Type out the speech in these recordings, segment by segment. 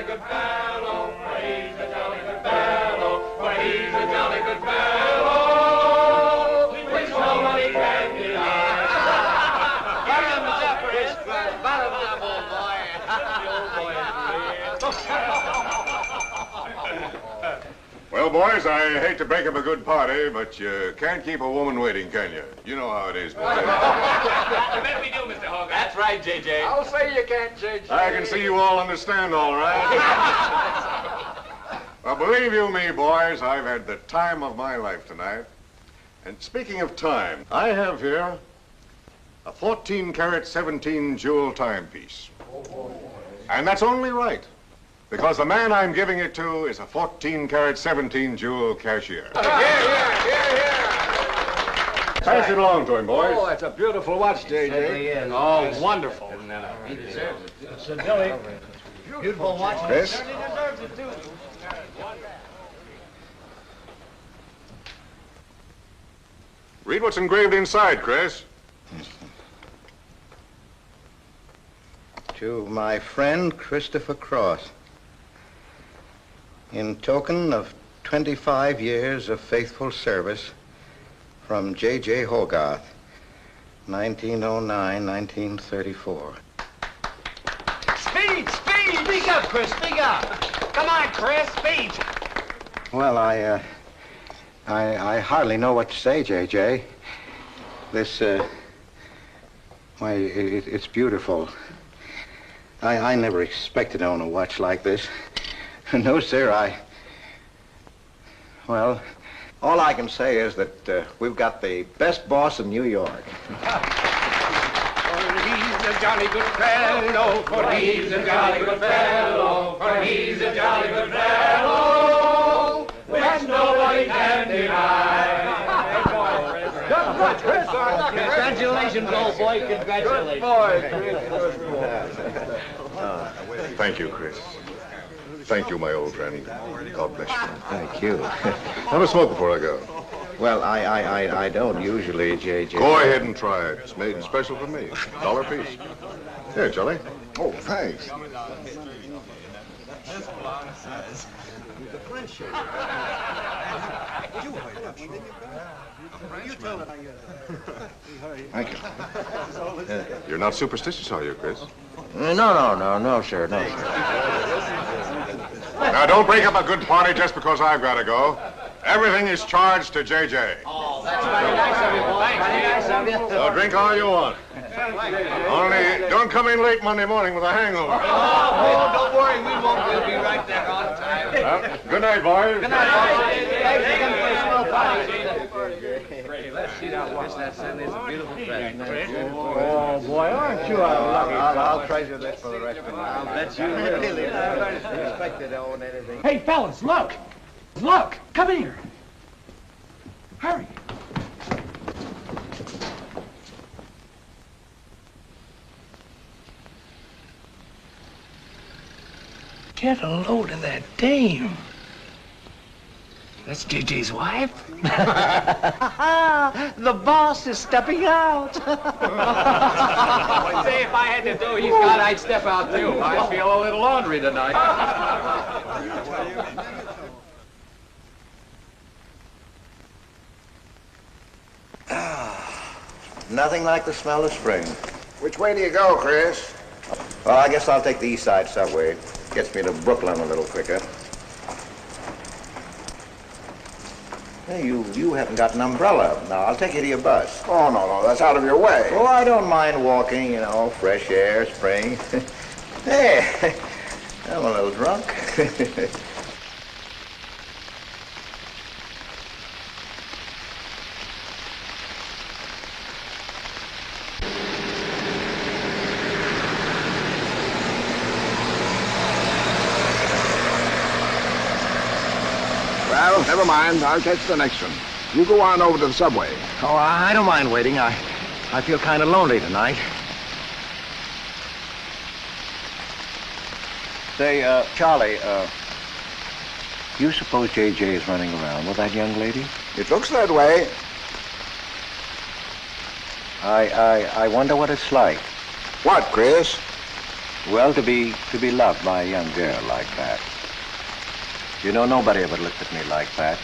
good fellow, for he's a jolly good fellow, for he's a jolly good fellow, which nobody can deny. Bottoms up, Chris. Bottoms up, old boy. Well, boys, I hate to break up a good party, but you can't keep a woman waiting, can you? You know how it is, boys. I bet we do, Mr. Hogarth. That's right, J.J. I'll say you can't, J.J. I can see you all understand, all right. Well, believe you me, boys, I've had the time of my life tonight. And speaking of time, I have here a 14-carat, 17-jewel timepiece. And that's only right, because the man I'm giving it to is a 14-carat, 17-jewel cashier. Pass it along to him, boys. Oh, that's a beautiful watch, J.J. Oh, wonderful. He deserves it. So, Billy, beautiful watch. Chris? Certainly deserves it, too. Read what's engraved inside, Chris. To my friend Christopher Cross, in token of 25 years of faithful service, from J.J. Hogarth, 1909-1934. Speed! Speak up, Chris, speak up. Come on, Chris, speed. Well, I hardly know what to say, J.J. This, why, it's beautiful. I never expected to own a watch like this. No, sir, well, all I can say is that we've got the best boss in New York. For he's a jolly good fellow, for he's a jolly good fellow, for he's a jolly good fellow, which nobody can deny. Good, Chris. Congratulations, old boy, congratulations. Good boy, Chris. Good boy. Thank you, Chris. Thank you, my old friend. God bless you. Thank you. Have a smoke before I go. Well, I don't usually, J.J. Go ahead and try it. It's made special for me. $1 a piece. Here, Charlie. Oh, thanks. Thank you. You're not superstitious, are you, Chris? No, sir, no, sir. Now, don't break up a good party just because I've got to go. Everything is charged to J.J. Oh, that's very nice of you, boy. Very nice of you. So drink all you want. Only don't come in late Monday morning with a hangover. Oh, don't worry, we won't. We'll be right there on time. Well, good night, boys. Good night, boys. Thanks again for a swell party. Let's see that watch. That certainly is a beautiful present. Oh, boy, aren't you a lucky I'll treasure this for the rest of my life. I'll bet you will. Really, I don't expect to own anything. Hey, fellas, look. Look, come here. Hurry. Get a load of that dame. That's JJ's wife. The boss is stepping out. Say, if I had to do he's got, I'd step out too. I feel a little laundry tonight. Nothing like the smell of spring. Which way do you go, Chris? Well, I guess I'll take the East Side subway. Gets me to Brooklyn a little quicker. Hey, you haven't got an umbrella. Now, I'll take you to your bus. Oh, no, that's out of your way. Oh, I don't mind walking, you know, fresh air, spring. Hey, I'm a little drunk. Well, never mind. I'll catch the next one. You go on over to the subway. Oh, I don't mind waiting. I feel kind of lonely tonight. Say, Charlie, you suppose J.J. is running around with that young lady? It looks that way. I wonder what it's like. What, Chris? Well, to be loved by a young girl like that. You know, nobody ever looked at me like that.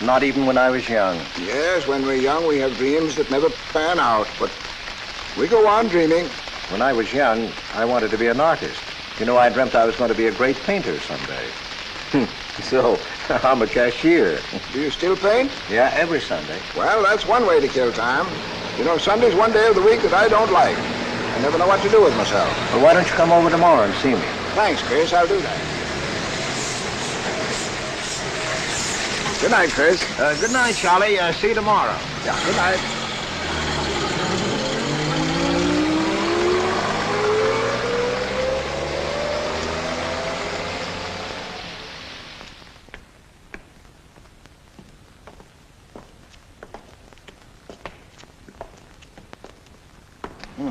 Not even when I was young. Yes, when we're young, we have dreams that never pan out, but we go on dreaming. When I was young, I wanted to be an artist. You know, I dreamt I was going to be a great painter someday. So, I'm a cashier. Do you still paint? Yeah, every Sunday. Well, that's one way to kill time. You know, Sunday's one day of the week that I don't like. I never know what to do with myself. Well, why don't you come over tomorrow and see me? Thanks, Chris. I'll do that. Good night, Chris. Good night, Charlie. See you tomorrow. Yeah, good night.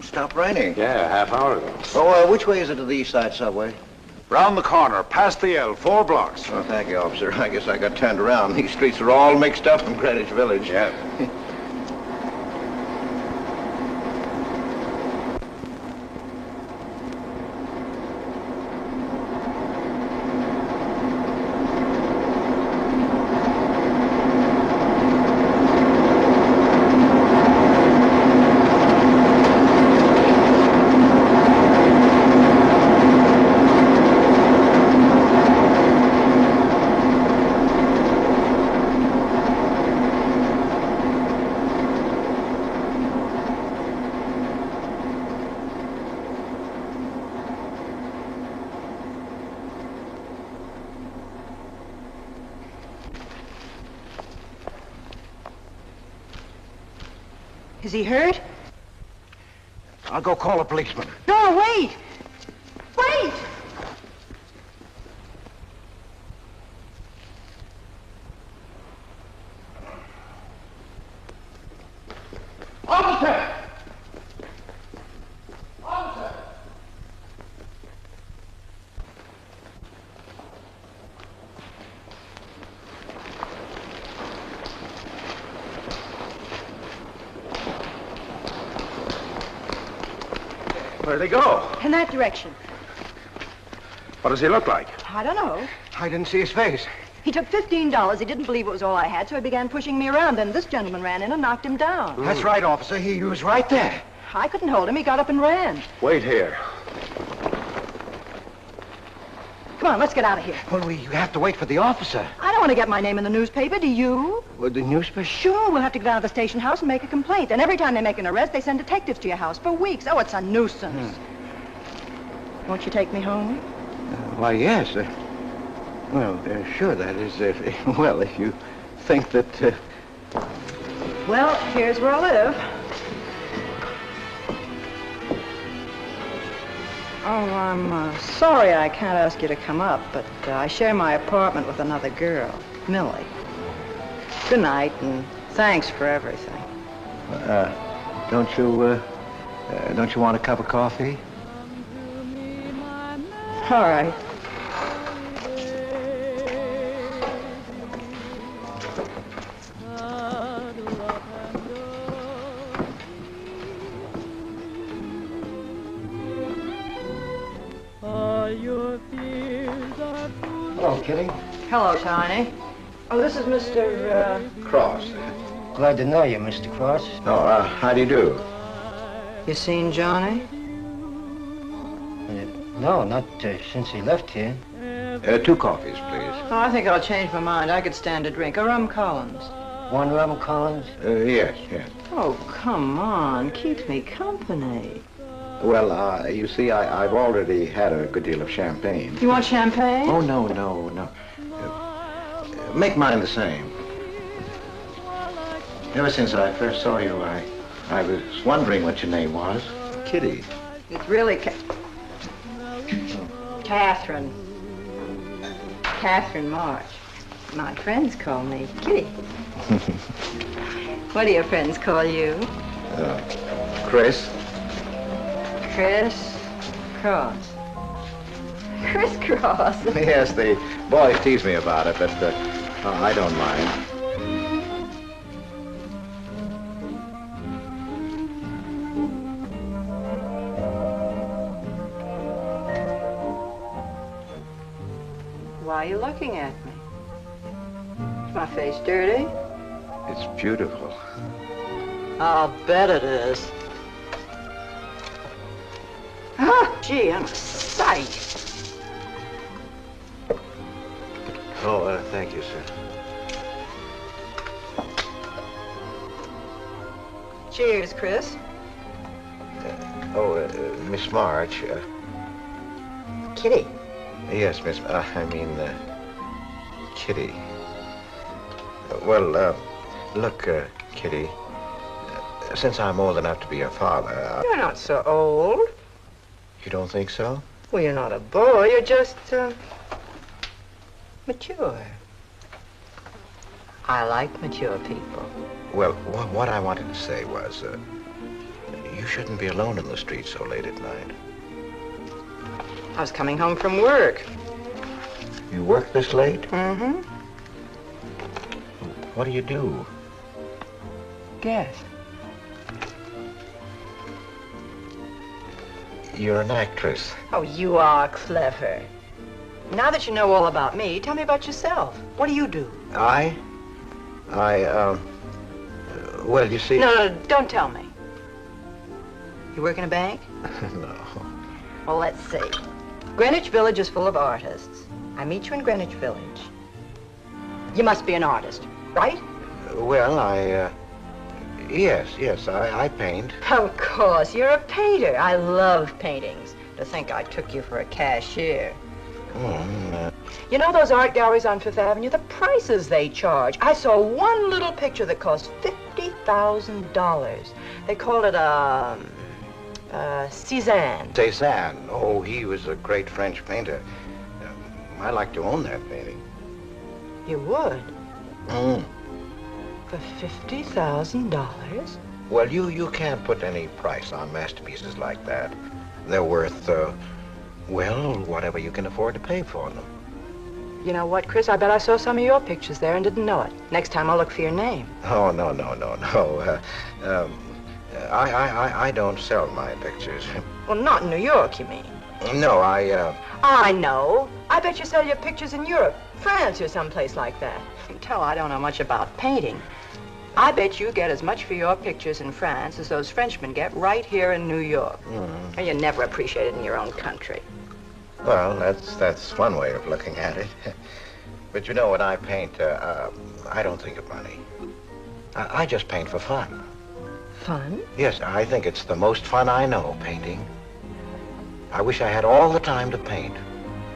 Stopped raining. Yeah, half hour ago. Oh, which way is it to the East Side Subway? Round the corner, past the L, 4 blocks. Oh, thank you, officer. I guess I got turned around. These streets are all mixed up in Greenwich Village. Yeah. Is he hurt? I'll go call a policeman. No, wait! Wait! Officer! Officer! Where'd they go? In that direction. What does he look like? I don't know. I didn't see his face. He took $15. He didn't believe it was all I had, so he began pushing me around. Then this gentleman ran in and knocked him down. That's right, officer. He was right there. I couldn't hold him. He got up and ran. Wait here. Come on, let's get out of here. Well, we have to wait for the officer. I don't want to get my name in the newspaper, do you? With the newspaper? Sure, we'll have to get out of the station house and make a complaint. And every time they make an arrest, they send detectives to your house for weeks. Oh, it's a nuisance. Won't you take me home? Why, yes. Sure, that is, if you think that, Well, here's where I live. Oh, I'm sorry I can't ask you to come up, but I share my apartment with another girl, Millie. Good night, and thanks for everything. don't you want a cup of coffee? All right. Hello, Kitty. Hello, Tiny. Oh, this is Mr. Cross. Glad to know you, Mr. Cross. Oh, how do you do? You seen Johnny? No, not since he left here. 2 coffees, please. Oh, I think I'll change my mind. I could stand a drink. A rum Collins. One rum Collins? Yes. Oh, come on. Keep me company. Well, you see, I've already had a good deal of champagne. You want champagne? Oh, no. Make mine the same. Ever since I first saw you, I was wondering what your name was. Kitty. It's really Catherine. Catherine March. My friends call me Kitty. What do your friends call you? Chris. Chris Cross. Chris Cross. Yes, the boys tease me about it, but I don't mind. Why are you looking at me? Is my face dirty? It's beautiful. I'll bet it is. Ah, gee, I'm a sight. Oh, thank you, sir. Cheers, Chris. Miss March. Kitty. Yes, Miss. Kitty. Look, Kitty. Since I'm old enough to be your father, You're not so old. You don't think so? Well, you're not a boy. You're just, mature. I like mature people. Well, what I wanted to say was, you shouldn't be alone in the street so late at night. I was coming home from work. You work this late? Mm-hmm. What do you do? Guess. You're an actress. Oh, you are clever. Now that you know all about me, tell me about yourself. What do you do? Well, you see... No, don't tell me. You work in a bank? No. Well, let's see. Greenwich Village is full of artists. I meet you in Greenwich Village. You must be an artist, right? Well, Yes, I paint. Of course, you're a painter. I love paintings. To think I took you for a cashier. You know those art galleries on Fifth Avenue? The prices they charge. I saw one little picture that cost $50,000. They called it Cézanne. Cézanne. Oh, he was a great French painter. I'd like to own that painting. You would? For $50,000? Well, you can't put any price on masterpieces like that. They're worth, whatever you can afford to pay for them. You know what, Chris? I bet I saw some of your pictures there and didn't know it. Next time I'll look for your name. Oh, no. I don't sell my pictures. Well, not in New York, you mean? No, I know. I bet you sell your pictures in Europe, France, or someplace like that. You can tell I don't know much about painting. I bet you get as much for your pictures in France as those Frenchmen get right here in New York. And you're never appreciated in your own country. Well, that's one way of looking at it. But you know, when I paint, I don't think of money. I just paint for fun. Fun? Yes, I think it's the most fun I know, painting. I wish I had all the time to paint.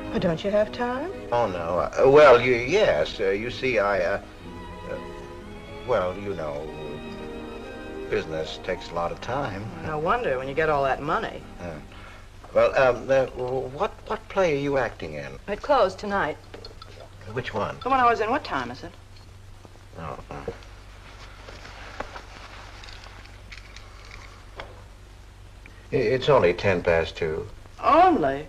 Well, don't you have time? Oh, no. Yes. You see, you know, business takes a lot of time. No wonder when you get all that money. What play are you acting in? It closed tonight. Which one? The one I was in. What time is it? Oh. It's only 2:10. Only?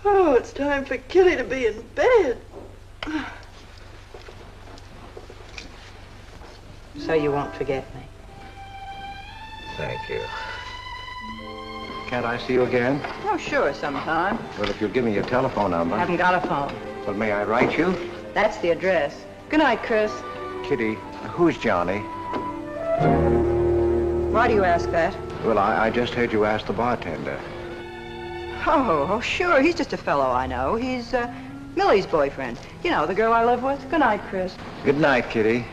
Oh, it's time for Kitty to be in bed. So you won't forget me. Thank you. Can't I see you again? Oh, sure, sometime. Well, if you'll give me your telephone number. I haven't got a phone. Well, may I write you? That's the address. Good night, Chris. Kitty, who's Johnny? Why do you ask that? Well, I just heard you ask the bartender. Oh, sure. He's just a fellow I know. He's Millie's boyfriend. You know, the girl I live with. Good night, Chris. Good night, Kitty.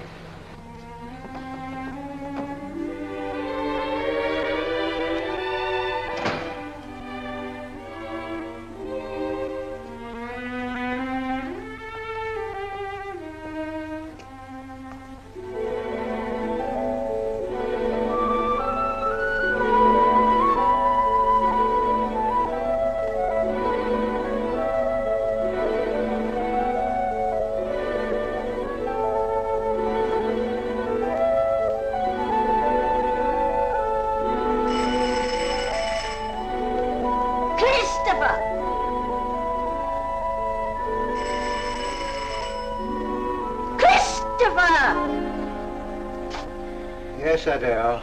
Yes, Adele.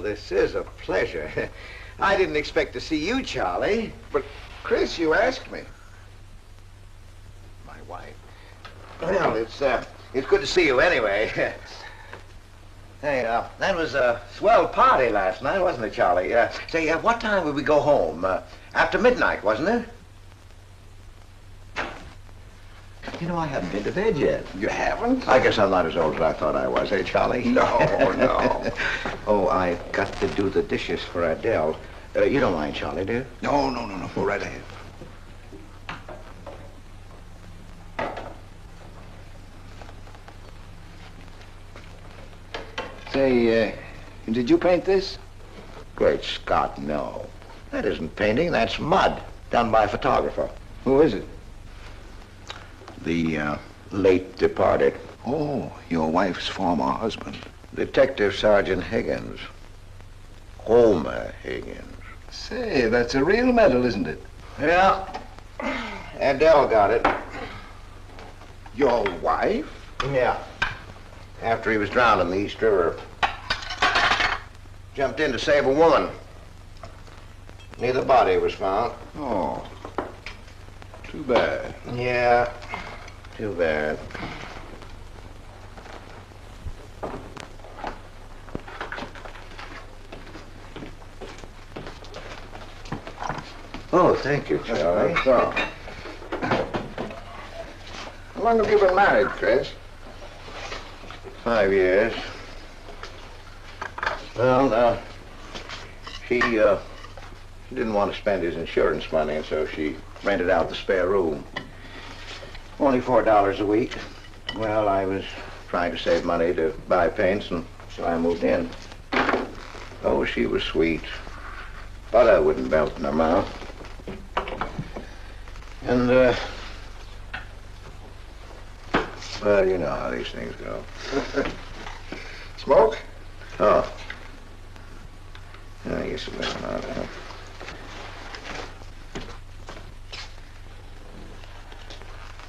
this is a pleasure. I didn't expect to see you, Charlie. But, Chris, you asked me. My wife. Well, it's good to see you anyway. Hey, that was a swell party last night, wasn't it, Charlie? Say, what time would we go home? After midnight, wasn't it? You know, I haven't been to bed yet. You haven't? I guess I'm not as old as I thought I was, eh, Charlie? No, no. Oh, I've got to do the dishes for Adele. You don't mind, Charlie, do you? No. Go right ahead. Say, did you paint this? Great Scott, no. That isn't painting, that's mud, done by a photographer. Who is it? The late departed Oh, your wife's former husband. Detective Sergeant Higgins. Homer Higgins. Say, that's a real medal, isn't it? Yeah. Adele got it. Your wife? Yeah. After he was drowned in the East River. Jumped in to save a woman. Neither body was found. Oh, too bad. Yeah, too bad. Oh, thank you, Charlie. So. How long have you been married, Chris? 5 years. Well, she didn't want to spend his insurance money, and so she rented out the spare room. Only $4 a week. Well, I was trying to save money to buy paints, and so I moved in. Oh, she was sweet. But I wouldn't melt in her mouth. And, well, you know how these things go. Smoke? Oh. I guess it went out, huh?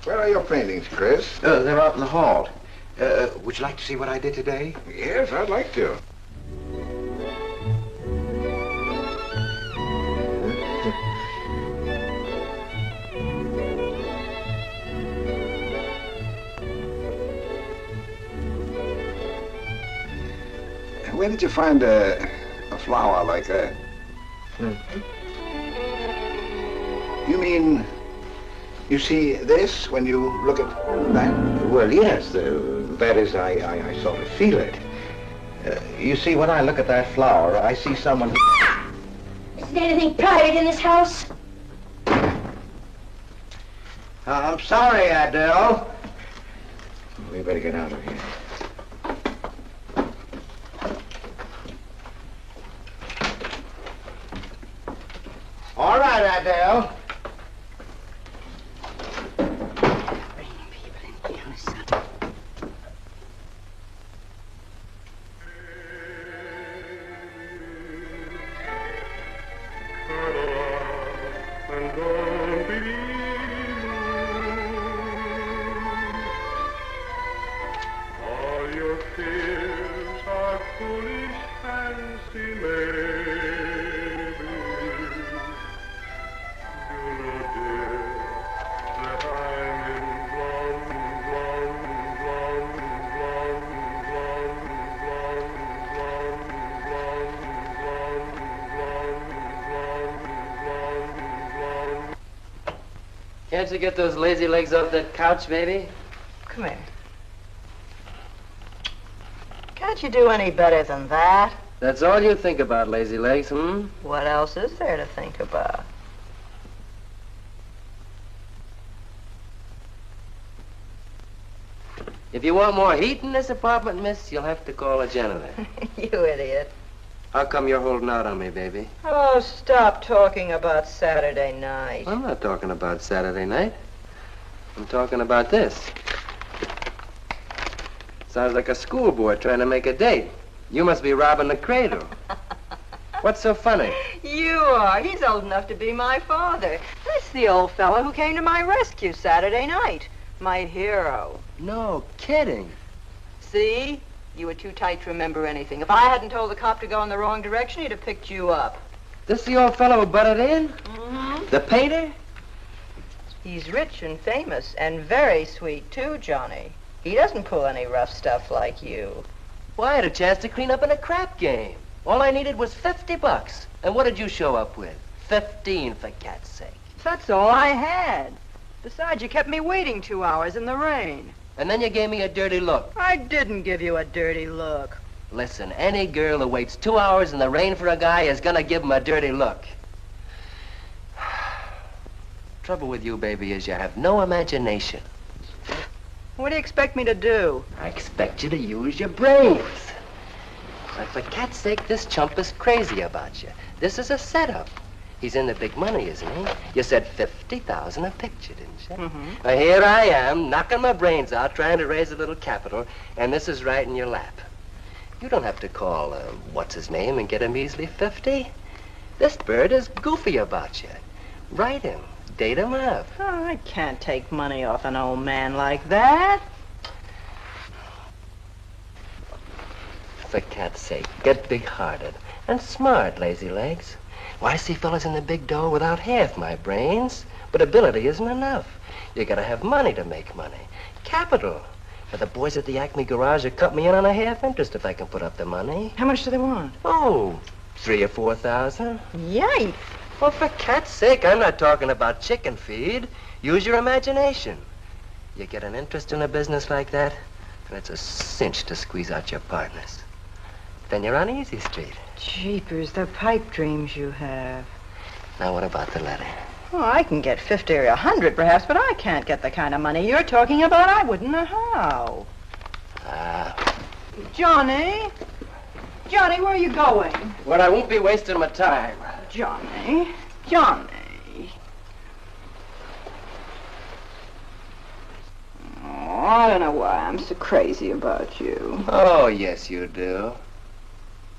Where are your paintings, Chris? They're out in the hall. Would you like to see what I did today? Yes, I'd like to. Where did you find a flower like that? You mean you see this when you look at that? Well, yes. That is, I sort of feel it. You see, when I look at that flower, I see someone... Is there anything private in this house? I'm sorry, Adele. We better get out of here. All right, Adele. Can't you get those lazy legs off that couch, baby? Come here. Can't you do any better than that? That's all you think about, lazy legs, hmm? What else is there to think about? If you want more heat in this apartment, miss, you'll have to call a janitor. You idiot. How come you're holding out on me, baby? Oh, stop talking about Saturday night. I'm not talking about Saturday night. I'm talking about this. Sounds like a schoolboy trying to make a date. You must be robbing the cradle. What's so funny? You are. He's old enough to be my father. That's the old fellow who came to my rescue Saturday night. My hero. No kidding. See? You were too tight to remember anything. If I hadn't told the cop to go in the wrong direction, he'd have picked you up. This the old fellow who butted in? Mm-hmm. The painter? He's rich and famous, and very sweet, too, Johnny. He doesn't pull any rough stuff like you. Well, I had a chance to clean up in a crap game. All I needed was $50. And what did you show up with? 15, for cat's sake. That's all I had. Besides, you kept me waiting 2 hours in the rain. And then you gave me a dirty look. I didn't give you a dirty look. Listen, any girl who waits 2 hours in the rain for a guy is gonna give him a dirty look. Trouble with you, baby, is you have no imagination. What do you expect me to do? I expect you to use your brains. But for cat's sake, this chump is crazy about you. This is a setup. He's in the big money, isn't he? You said 50,000 a picture, didn't you? Mm-hmm. Well, here I am, knocking my brains out, trying to raise a little capital, and this is right in your lap. You don't have to call, what's-his-name and get a measly 50. This bird is goofy about you. Write him. Date him up. Oh, I can't take money off an old man like that. For cat's sake, get big-hearted and smart, lazy legs. Well, I see fellas in the big dough without half my brains, but ability isn't enough. You gotta have money to make money. Capital. Now, the boys at the Acme garage will cut me in on a half interest if I can put up the money. How much do they want? Oh, 3,000 or 4,000. Yikes. Well, for cat's sake, I'm not talking about chicken feed. Use your imagination. You get an interest in a business like that, and it's a cinch to squeeze out your partners. Then you're on Easy Street. Jeepers, the pipe dreams you have. Now, what about the letter? Oh, I can get 50 or 100 perhaps, but I can't get the kind of money you're talking about. I wouldn't know how. Johnny? Johnny, where are you going? Well, I won't be wasting my time. Johnny? Johnny? Oh, I don't know why I'm so crazy about you. Oh, yes, you do.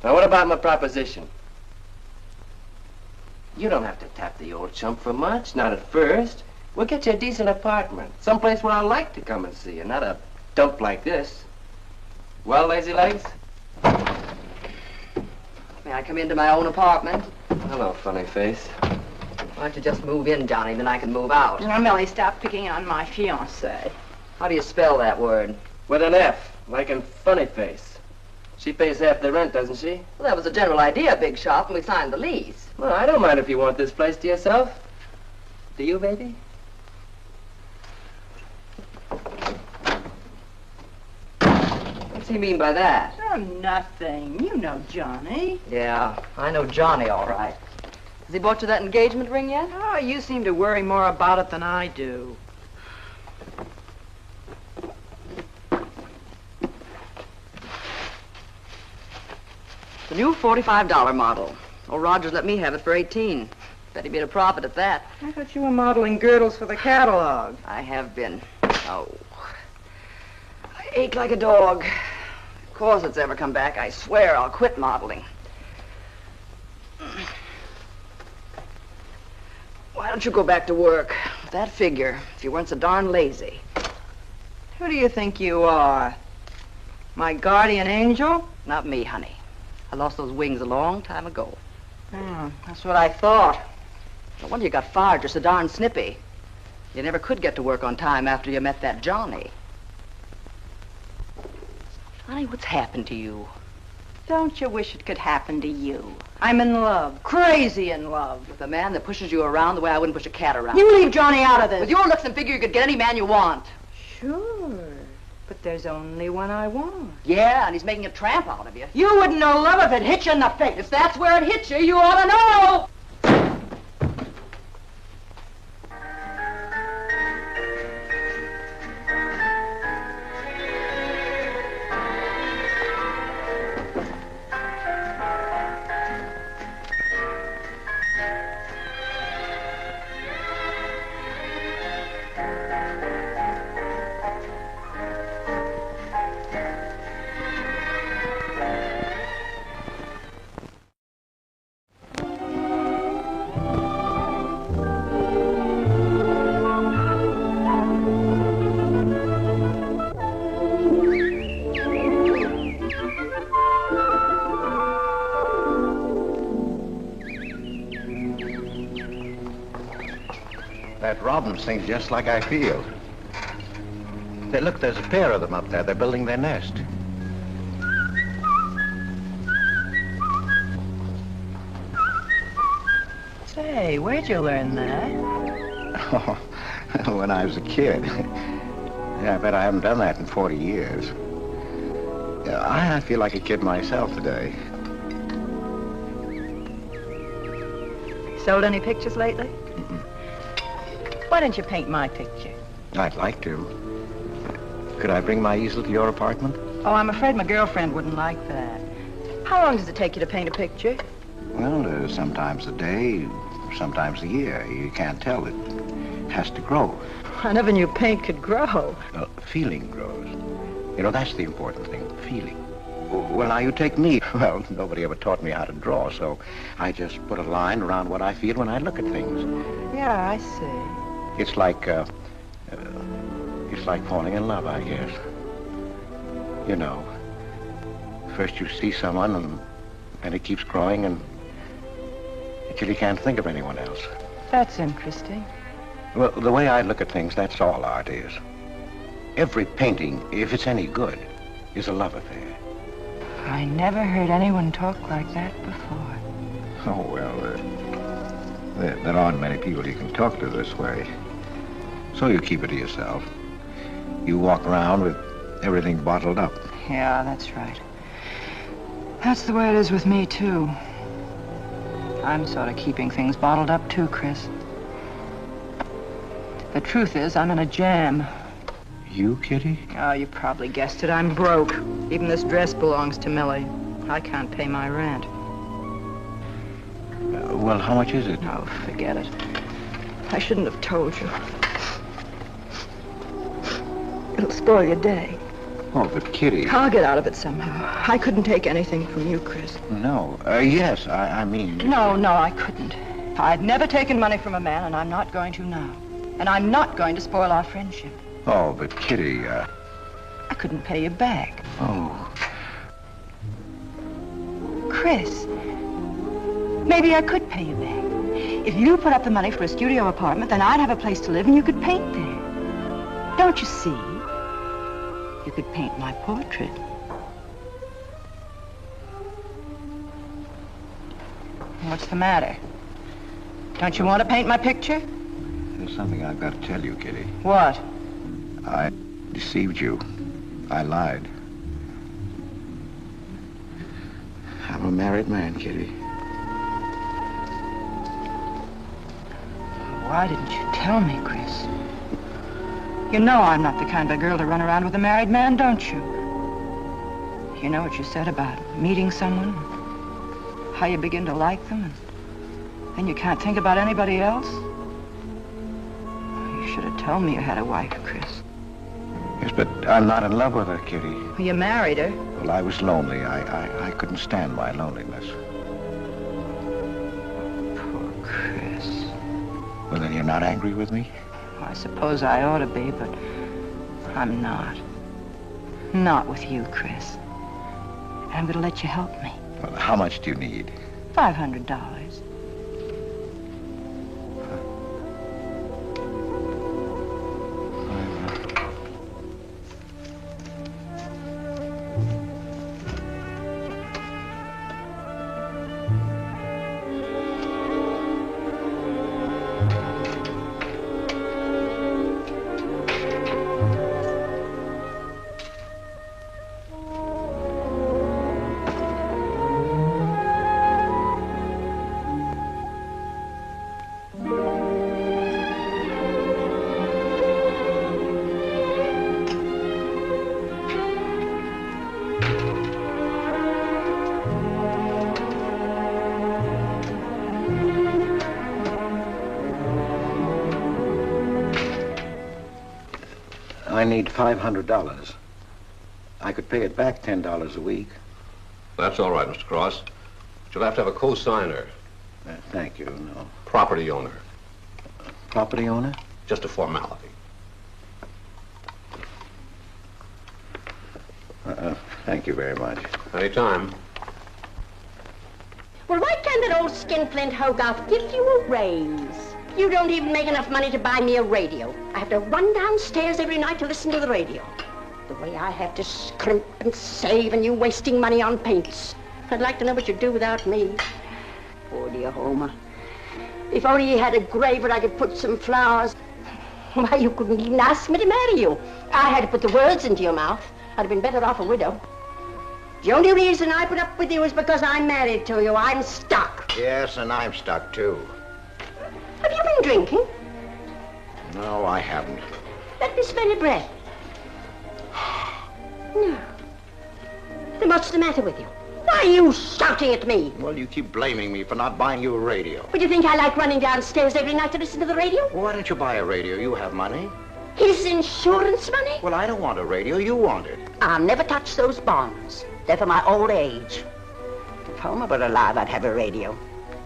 Now, what about my proposition? You don't have to tap the old chump for much, not at first. We'll get you a decent apartment, someplace where I like to come and see you, not a dump like this. Well, lazy legs? May I come into my own apartment? Hello, funny face. Why don't you just move in, Johnny, then I can move out. Now, Millie, stop picking on my fiancé. How do you spell that word? With an F, like in funny face. She pays half the rent, doesn't she? Well, that was the general idea, Big Shop, when we signed the lease. Well, I don't mind if you want this place to yourself. Do you, baby? What's he mean by that? Oh, nothing. You know Johnny. Yeah, I know Johnny all right. Has he bought you that engagement ring yet? Oh, you seem to worry more about it than I do. The new $45 model. Old Rogers let me have it for 18. Bet he made a profit at that. I thought you were modeling girdles for the catalog. I have been. Oh. I ache like a dog. Of course it's ever come back. I swear I'll quit modeling. Why don't you go back to work? With that figure, if you weren't so darn lazy. Who do you think you are? My guardian angel? Not me, honey. I lost those wings a long time ago. Oh, that's what I thought. No wonder you got fired. You're so darn snippy. You never could get to work on time after you met that Johnny. Honey, what's happened to you? Don't you wish it could happen to you? I'm in love. Crazy in love. With a man that pushes you around the way I wouldn't push a cat around. You leave Johnny out of this. With your looks and figure, you could get any man you want. Sure. But there's only one I want. Yeah, and he's making a tramp out of you. You wouldn't know love if it hit you in the face. If that's where it hits you, you ought to know. problems, things just like I feel. Look, there's a pair of them up there. They're building their nest. Say, where'd you learn that? Oh, when I was a kid. Yeah, I bet I haven't done that in 40 years. Yeah, I feel like a kid myself today. Sold any pictures lately? Why don't you paint my picture? I'd like to. Could I bring my easel to your apartment? Oh, I'm afraid my girlfriend wouldn't like that. How long does it take you to paint a picture? Well, sometimes a day, sometimes a year. You can't tell. It has to grow. I never knew paint could grow. Feeling grows. You know, that's the important thing, feeling. Well, now, you take me. Well, nobody ever taught me how to draw, so I just put a line around what I feel when I look at things. Yeah, I see. It's like falling in love, I guess. You know, first you see someone, and it keeps growing, until you can't think of anyone else. That's interesting. Well, the way I look at things, that's all art is. Every painting, if it's any good, is a love affair. I never heard anyone talk like that before. Oh, well, there aren't many people you can talk to this way. So you keep it to yourself. You walk around with everything bottled up. Yeah, that's right. That's the way it is with me, too. I'm sort of keeping things bottled up, too, Chris. The truth is, I'm in a jam. You, Kitty? Oh, you probably guessed it. I'm broke. Even this dress belongs to Millie. I can't pay my rent. Well, how much is it? Oh, forget it. I shouldn't have told you. It'll spoil your day. Oh, but Kitty... I'll get out of it somehow. I couldn't take anything from you, Chris. No. Yes, I mean... No, I couldn't. I've never taken money from a man, and I'm not going to now. And I'm not going to spoil our friendship. Oh, but Kitty, I couldn't pay you back. Oh. Chris, maybe I could pay you back. If you put up the money for a studio apartment, then I'd have a place to live and you could paint there. Don't you see? You could paint my portrait. What's the matter? Don't you want to paint my picture? There's something I've got to tell you, Kitty. What? I deceived you. I lied. I'm a married man, Kitty. Why didn't you tell me, Chris? You know I'm not the kind of girl to run around with a married man, don't you? You know what you said about meeting someone, how you begin to like them, and then you can't think about anybody else? You should have told me you had a wife, Chris. Yes, but I'm not in love with her, Kitty. Well, you married her. Well, I was lonely. I couldn't stand my loneliness. Poor Chris. Well, then you're not angry with me? Well, I suppose I ought to be, but I'm not. Not with you, Chris. And I'm going to let you help me. Well, how much do you need? $500. I need $500. I could pay it back $10 a week. That's all right, Mr. Cross. But you'll have to have a co-signer. Thank you, no. Property owner. Property owner? Just a formality. Thank you very much. Anytime. Well, why can't that old skinflint Hogarth give you a raise? You don't even make enough money to buy me a radio. I have to run downstairs every night to listen to the radio. The way I have to scrimp and save and you wasting money on paints. I'd like to know what you'd do without me. Poor dear Homer. If only he had a grave where I could put some flowers. Why, you couldn't even ask me to marry you. I had to put the words into your mouth. I'd have been better off a widow. The only reason I put up with you is because I'm married to you. I'm stuck. Yes, and I'm stuck, too. Have you been drinking? No, I haven't. Let me smell your breath. No. Then what's the matter with you? Why are you shouting at me? Well, you keep blaming me for not buying you a radio. Would you think I like running downstairs every night to listen to the radio? Well, why don't you buy a radio? You have money. His insurance money? Well, I don't want a radio. You want it. I'll never touch those bonds. They're for my old age. If Homer were alive, I'd have a radio.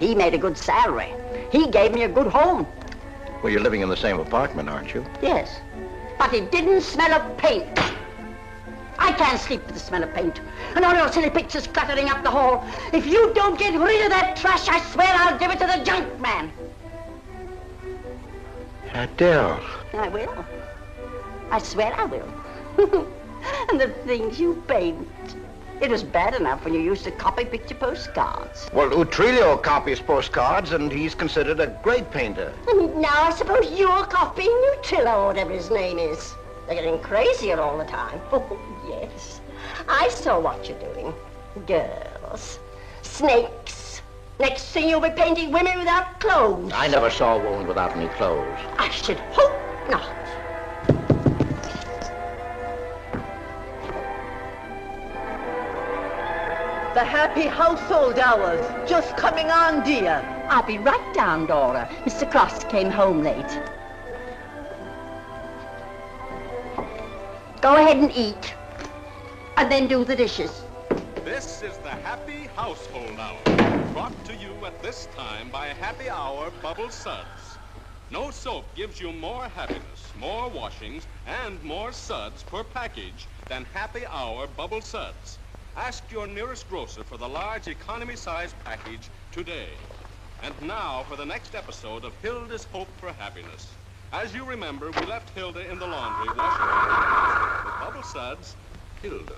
He made a good salary. He gave me a good home. Well, you're living in the same apartment, aren't you? Yes, but it didn't smell of paint. I can't sleep with the smell of paint. And all your silly pictures cluttering up the hall. If you don't get rid of that trash, I swear I'll give it to the junk man. Adele. I will. I swear I will. And the things you paint. It was bad enough when you used to copy picture postcards. Well, Utrillo copies postcards, and he's considered a great painter. And now I suppose you're copying Utrillo, or whatever his name is. They're getting crazier all the time. Oh, yes. I saw what you're doing. Girls. Snakes. Next thing you'll be painting women without clothes. I never saw a woman without any clothes. I should hope not. The happy household hours. Just coming on, dear. I'll be right down, Dora. Mr. Cross came home late. Go ahead and eat. And then do the dishes. This is the Happy Household Hour, brought to you at this time by Happy Hour Bubble Suds. No soap gives you more happiness, more washings, and more suds per package than Happy Hour Bubble Suds. Ask your nearest grocer for the large economy-size package today. And now for the next episode of Hilda's Hope for Happiness. As you remember, we left Hilda in the laundry washing her hands. With Bubble Suds, Hilda.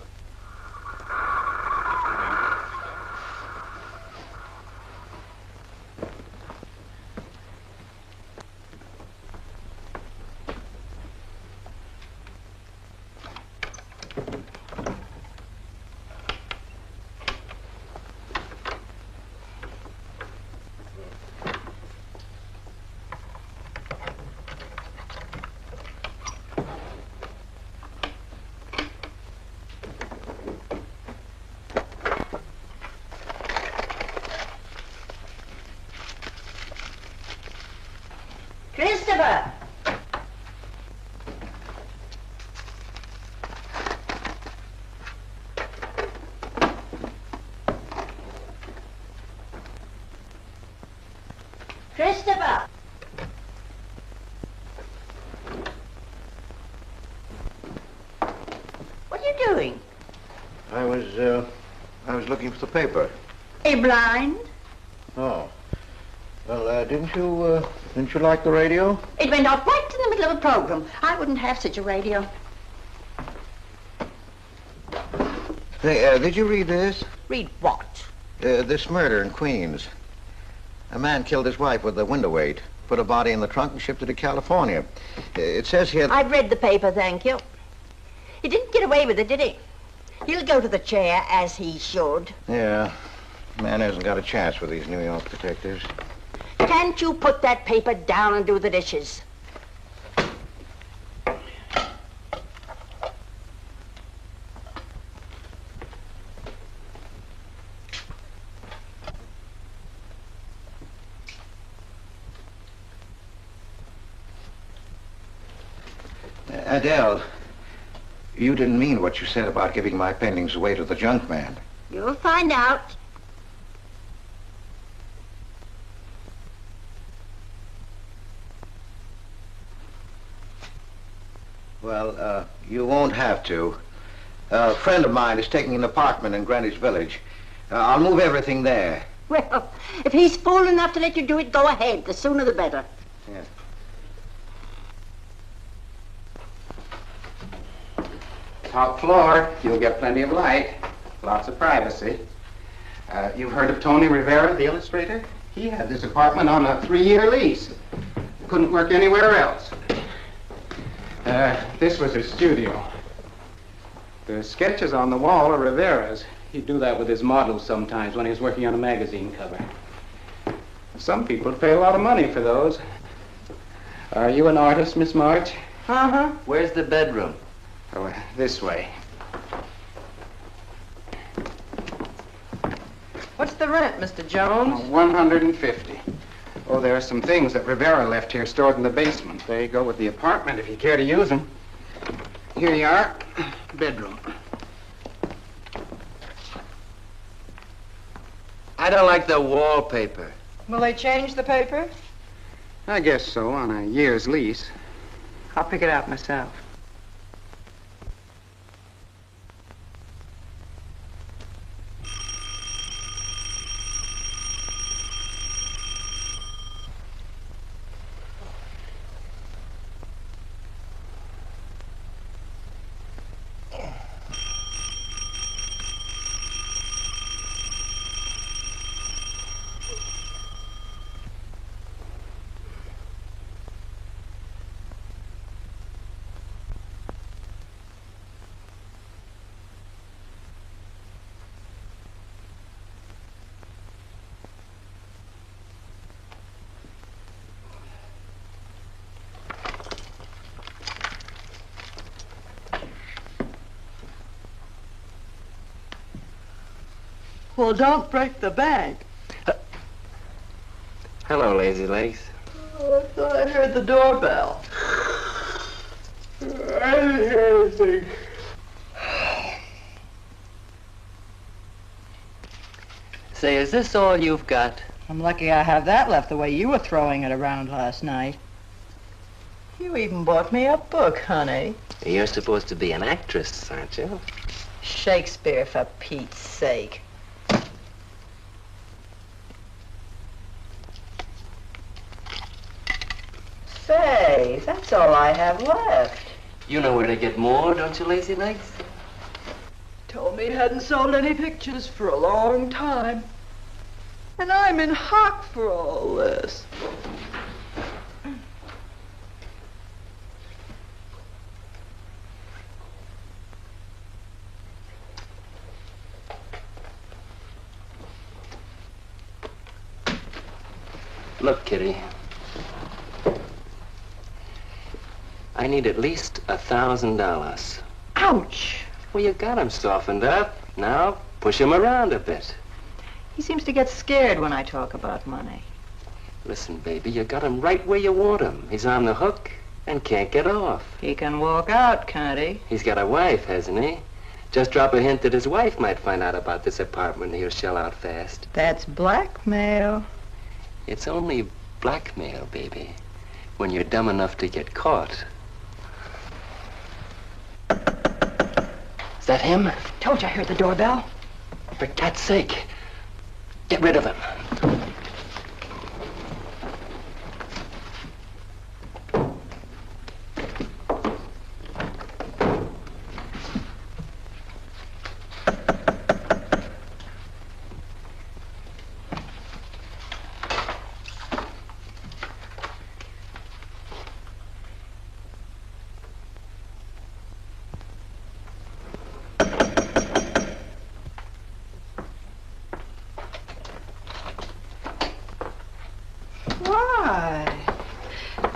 Christopher! Christopher! What are you doing? I was looking for the paper. Are you blind? Oh. Well, didn't you like the radio? It went off right in the middle of a program. I wouldn't have such a radio. Hey, did you read this? Read what? This murder in Queens. A man killed his wife with a window weight, put a body in the trunk and shipped it to California. It says here... I've read the paper, thank you. He didn't get away with it, did he? He'll go to the chair, as he should. Yeah. Man hasn't got a chance with these New York detectives. Can't you put that paper down and do the dishes? Adele, you didn't mean what you said about giving my paintings away to the junk man. You'll find out. Well, you won't have to. A friend of mine is taking an apartment in Greenwich Village. I'll move everything there. Well, if he's fool enough to let you do it, go ahead. The sooner the better. Yeah. Top floor, you'll get plenty of light. Lots of privacy. You've heard of Tony Rivera, the illustrator? He had this apartment on a 3-year lease. Couldn't work anywhere else. This was his studio. The sketches on the wall are Rivera's. He'd do that with his models sometimes when he was working on a magazine cover. Some people pay a lot of money for those. Are you an artist, Miss March? Uh-huh. Where's the bedroom? Oh, this way. What's the rent, Mr. Jones? $150. Oh, there are some things that Rivera left here stored in the basement. They go with the apartment if you care to use them. Here you are. Bedroom. I don't like the wallpaper. Will they change the paper? I guess so, on a year's lease. I'll pick it out myself. Well, don't break the bank. Hello, Lazy Legs. Oh, I thought I heard the doorbell. I didn't hear anything. Say, is this all you've got? I'm lucky I have that left the way you were throwing it around last night. You even bought me a book, honey. You're supposed to be an actress, aren't you? Shakespeare, for Pete's sake. Say, that's all I have left. You know where to get more, don't you, Lazy Legs? Told me he hadn't sold any pictures for a long time. And I'm in hock for all this. Look, Kitty. I need at least $1,000. Ouch! Well, you got him softened up. Now, push him around a bit. He seems to get scared when I talk about money. Listen, baby, you got him right where you want him. He's on the hook and can't get off. He can walk out, can't he? He's got a wife, hasn't he? Just drop a hint that his wife might find out about this apartment and he'll shell out fast. That's blackmail. It's only blackmail, baby, when you're dumb enough to get caught. Is that him? Told you I heard the doorbell. For cat's sake, get rid of him.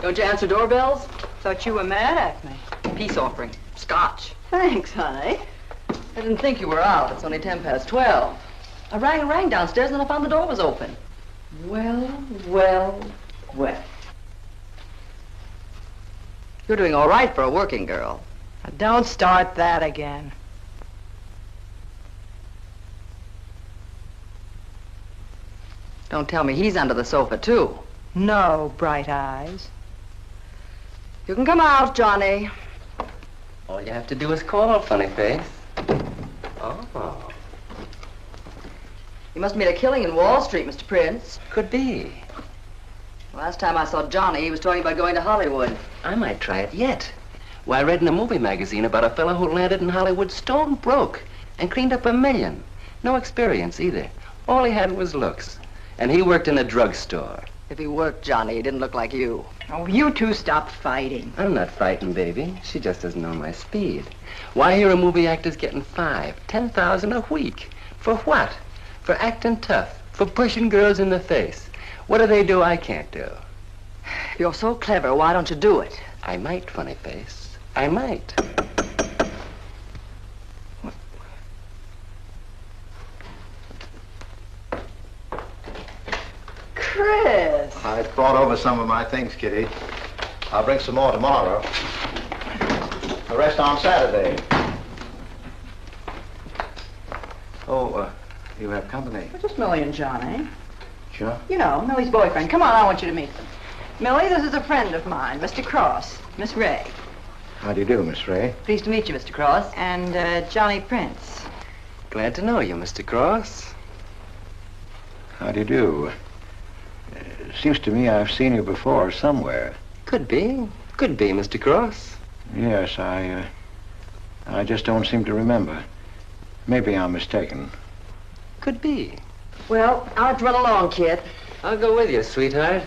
Don't you answer doorbells? Thought you were mad at me. Peace offering. Scotch. Thanks, honey. I didn't think you were out. It's only 12:10. I rang downstairs and I found the door was open. Well. You're doing all right for a working girl. Now, don't start that again. Don't tell me he's under the sofa, too. No, bright eyes. You can come out, Johnny. All you have to do is call, funny face. Oh. You must have made a killing in Wall Street, Mr. Prince. Could be. Last time I saw Johnny, he was talking about going to Hollywood. I might try it yet. Why, I read in a movie magazine about a fellow who landed in Hollywood stone broke and cleaned up $1 million. No experience either. All he had was looks. And he worked in a drugstore. If he worked, Johnny, he didn't look like you. Oh, you two stop fighting. I'm not fighting, baby. She just doesn't know my speed. Why, here a movie actor's getting $5,000, $10,000 a week. For what? For acting tough. For pushing girls in the face. What do they do I can't do? You're so clever, why don't you do it? I might, funny face. I might. Chris! I brought over some of my things, Kitty. I'll bring some more tomorrow. The rest on Saturday. Oh, you have company. Just Millie and Johnny. Sure. You know, Millie's boyfriend. Come on, I want you to meet them. Millie, this is a friend of mine, Mr. Cross, Miss Ray. How do you do, Miss Ray? Pleased to meet you, Mr. Cross. And Johnny Prince. Glad to know you, Mr. Cross. How do you do? Seems to me I've seen you before somewhere. Could be. Could be, Mr. Cross. Yes, I just don't seem to remember. Maybe I'm mistaken. Could be. Well, I'll have to run along, kid. I'll go with you, sweetheart.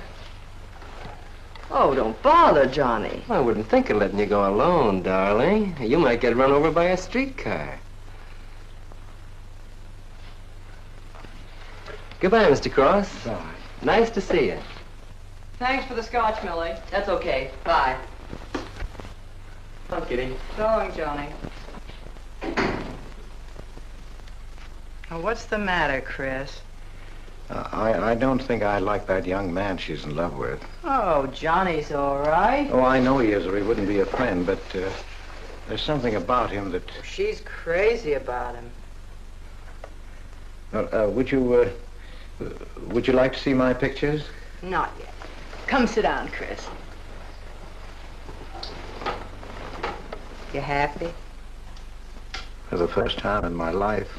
Oh, don't bother, Johnny. I wouldn't think of letting you go alone, darling. You might get run over by a streetcar. Goodbye, Mr. Cross. Bye. Nice to see you. Thanks for the scotch, Millie. That's okay. Bye. Oh, Kitty. So long, Johnny. Now, what's the matter, Chris? I don't think I like that young man she's in love with. Oh, Johnny's all right. Oh, I know he is, or he wouldn't be a friend, but there's something about him that... She's crazy about him. Would you like to see my pictures? Not yet. Come sit down, Chris. You happy? For the first time in my life.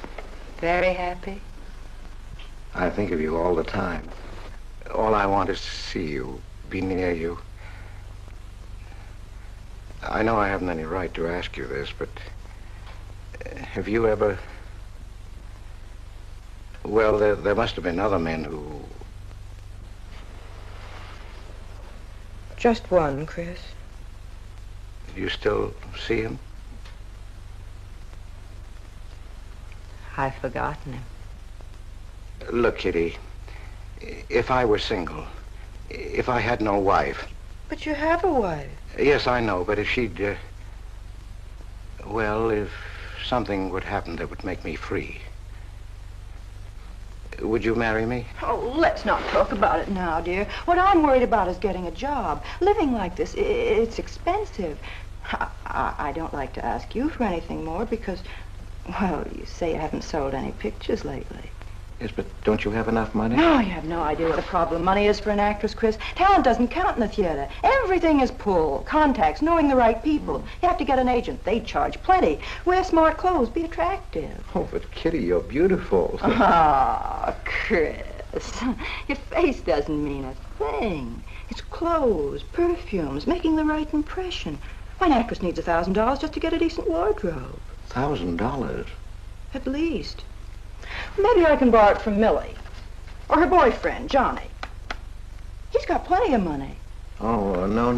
Very happy? I think of you all the time. All I want is to see you, be near you. I know I haven't any right to ask you this, but have you ever... Well, there must have been other men who... Just one, Chris. You still see him? I've forgotten him. Look, Kitty, if I were single, if I had no wife... But you have a wife. Yes, I know, but if she'd... well, if something would happen that would make me free... Would you marry me? Oh, let's not talk about it now, dear. What I'm worried about is getting a job. Living like this, it's expensive. I don't like to ask you for anything more because, well, you say you haven't sold any pictures lately. Yes, but don't you have enough money? No, you have no idea what a problem money is for an actress, Chris. Talent doesn't count in the theater. Everything is pull, contacts, knowing the right people. You have to get an agent. They charge plenty. Wear smart clothes. Be attractive. Oh, but Kitty, you're beautiful. Ah, Chris. Your face doesn't mean a thing. It's clothes, perfumes, making the right impression. Why, an actress needs $1,000 just to get a decent wardrobe. $1,000? At least. Maybe I can borrow it from Millie. Or her boyfriend, Johnny. He's got plenty of money. Oh, no.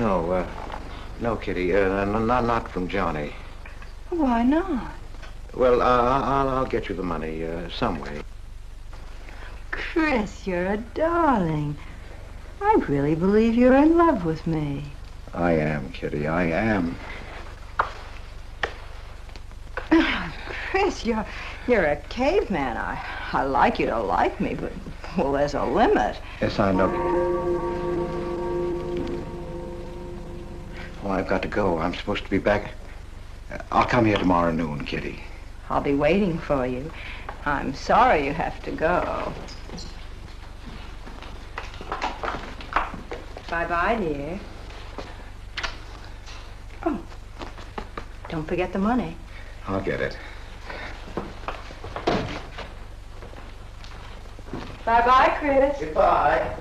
No, Kitty. Not from Johnny. Why not? Well, I'll get you the money some way. Chris, you're a darling. I really believe you're in love with me. I am, Kitty. I am. Chris, you're a caveman. I like you to like me, but, well, there's a limit. Yes, I know. Well, I've got to go. I'm supposed to be back. I'll come here tomorrow noon, Kitty. I'll be waiting for you. I'm sorry you have to go. Bye-bye, dear. Oh, don't forget the money. I'll get it. Bye-bye, Chris. Goodbye.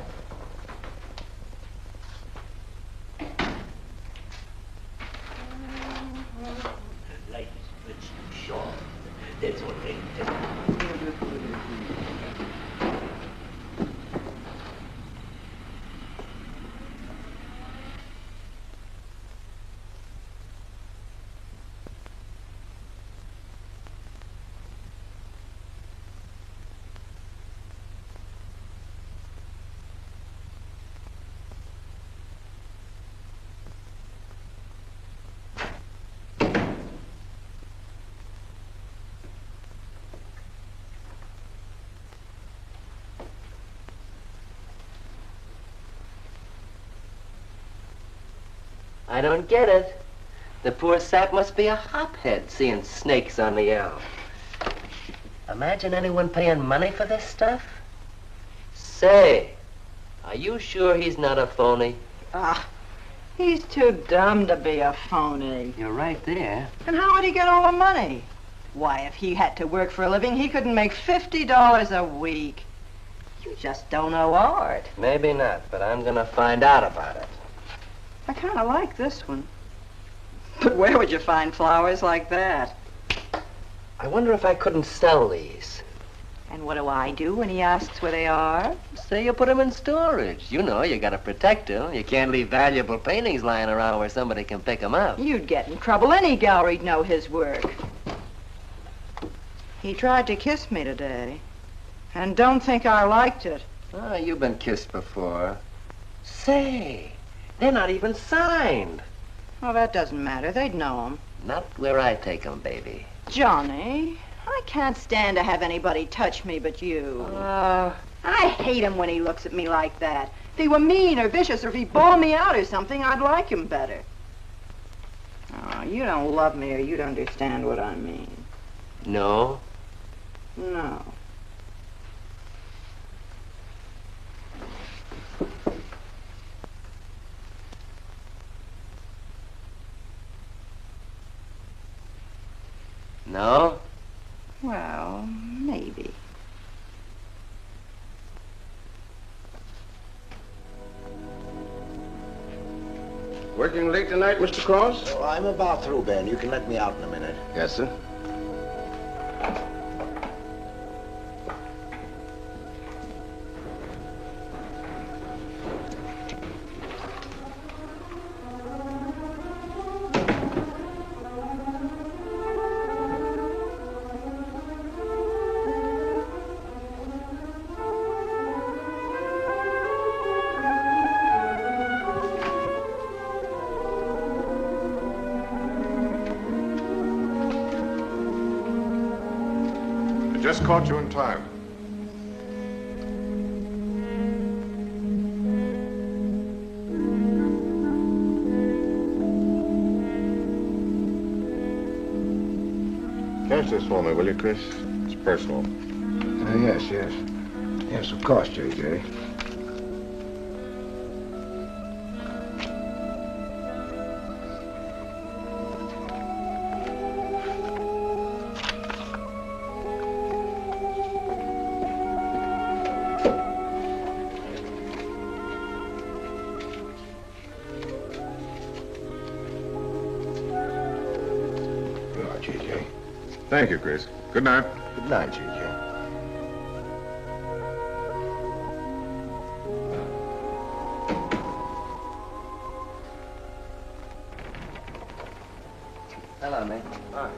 I don't get it. The poor sap must be a hophead seeing snakes on the L. Imagine anyone paying money for this stuff? Say, are you sure he's not a phony? He's too dumb to be a phony. You're right there. And how would he get all the money? Why, if he had to work for a living, he couldn't make $50 a week. You just don't know art. Maybe not, but I'm gonna find out about it. I kind of like this one. But where would you find flowers like that? I wonder if I couldn't sell these. And what do I do when he asks where they are? Say you put them in storage. You know, you gotta protect them. You can't leave valuable paintings lying around where somebody can pick them up. You'd get in trouble. Any gallery'd know his work. He tried to kiss me today. And don't think I liked it. Oh, you've been kissed before. Say, they're not even signed. Oh, that doesn't matter. They'd know 'em. Not where I take them, baby. Johnny, I can't stand to have anybody touch me but you. I hate him when he looks at me like that. If he were mean or vicious or if he bawled me out or something, I'd like him better. Oh, you don't love me or you'd understand what I mean. No? No. No? Well, maybe. Working late tonight, Mr. Cross? Oh, I'm about through, Ben. You can let me out in a minute. Yes, sir. Just caught you in time. Catch this for me, will you, Chris? It's personal. Yes. Yes, of course, J.J. Thank you, Chris. Good night. Good night, J.J. Hello, mate. Hi.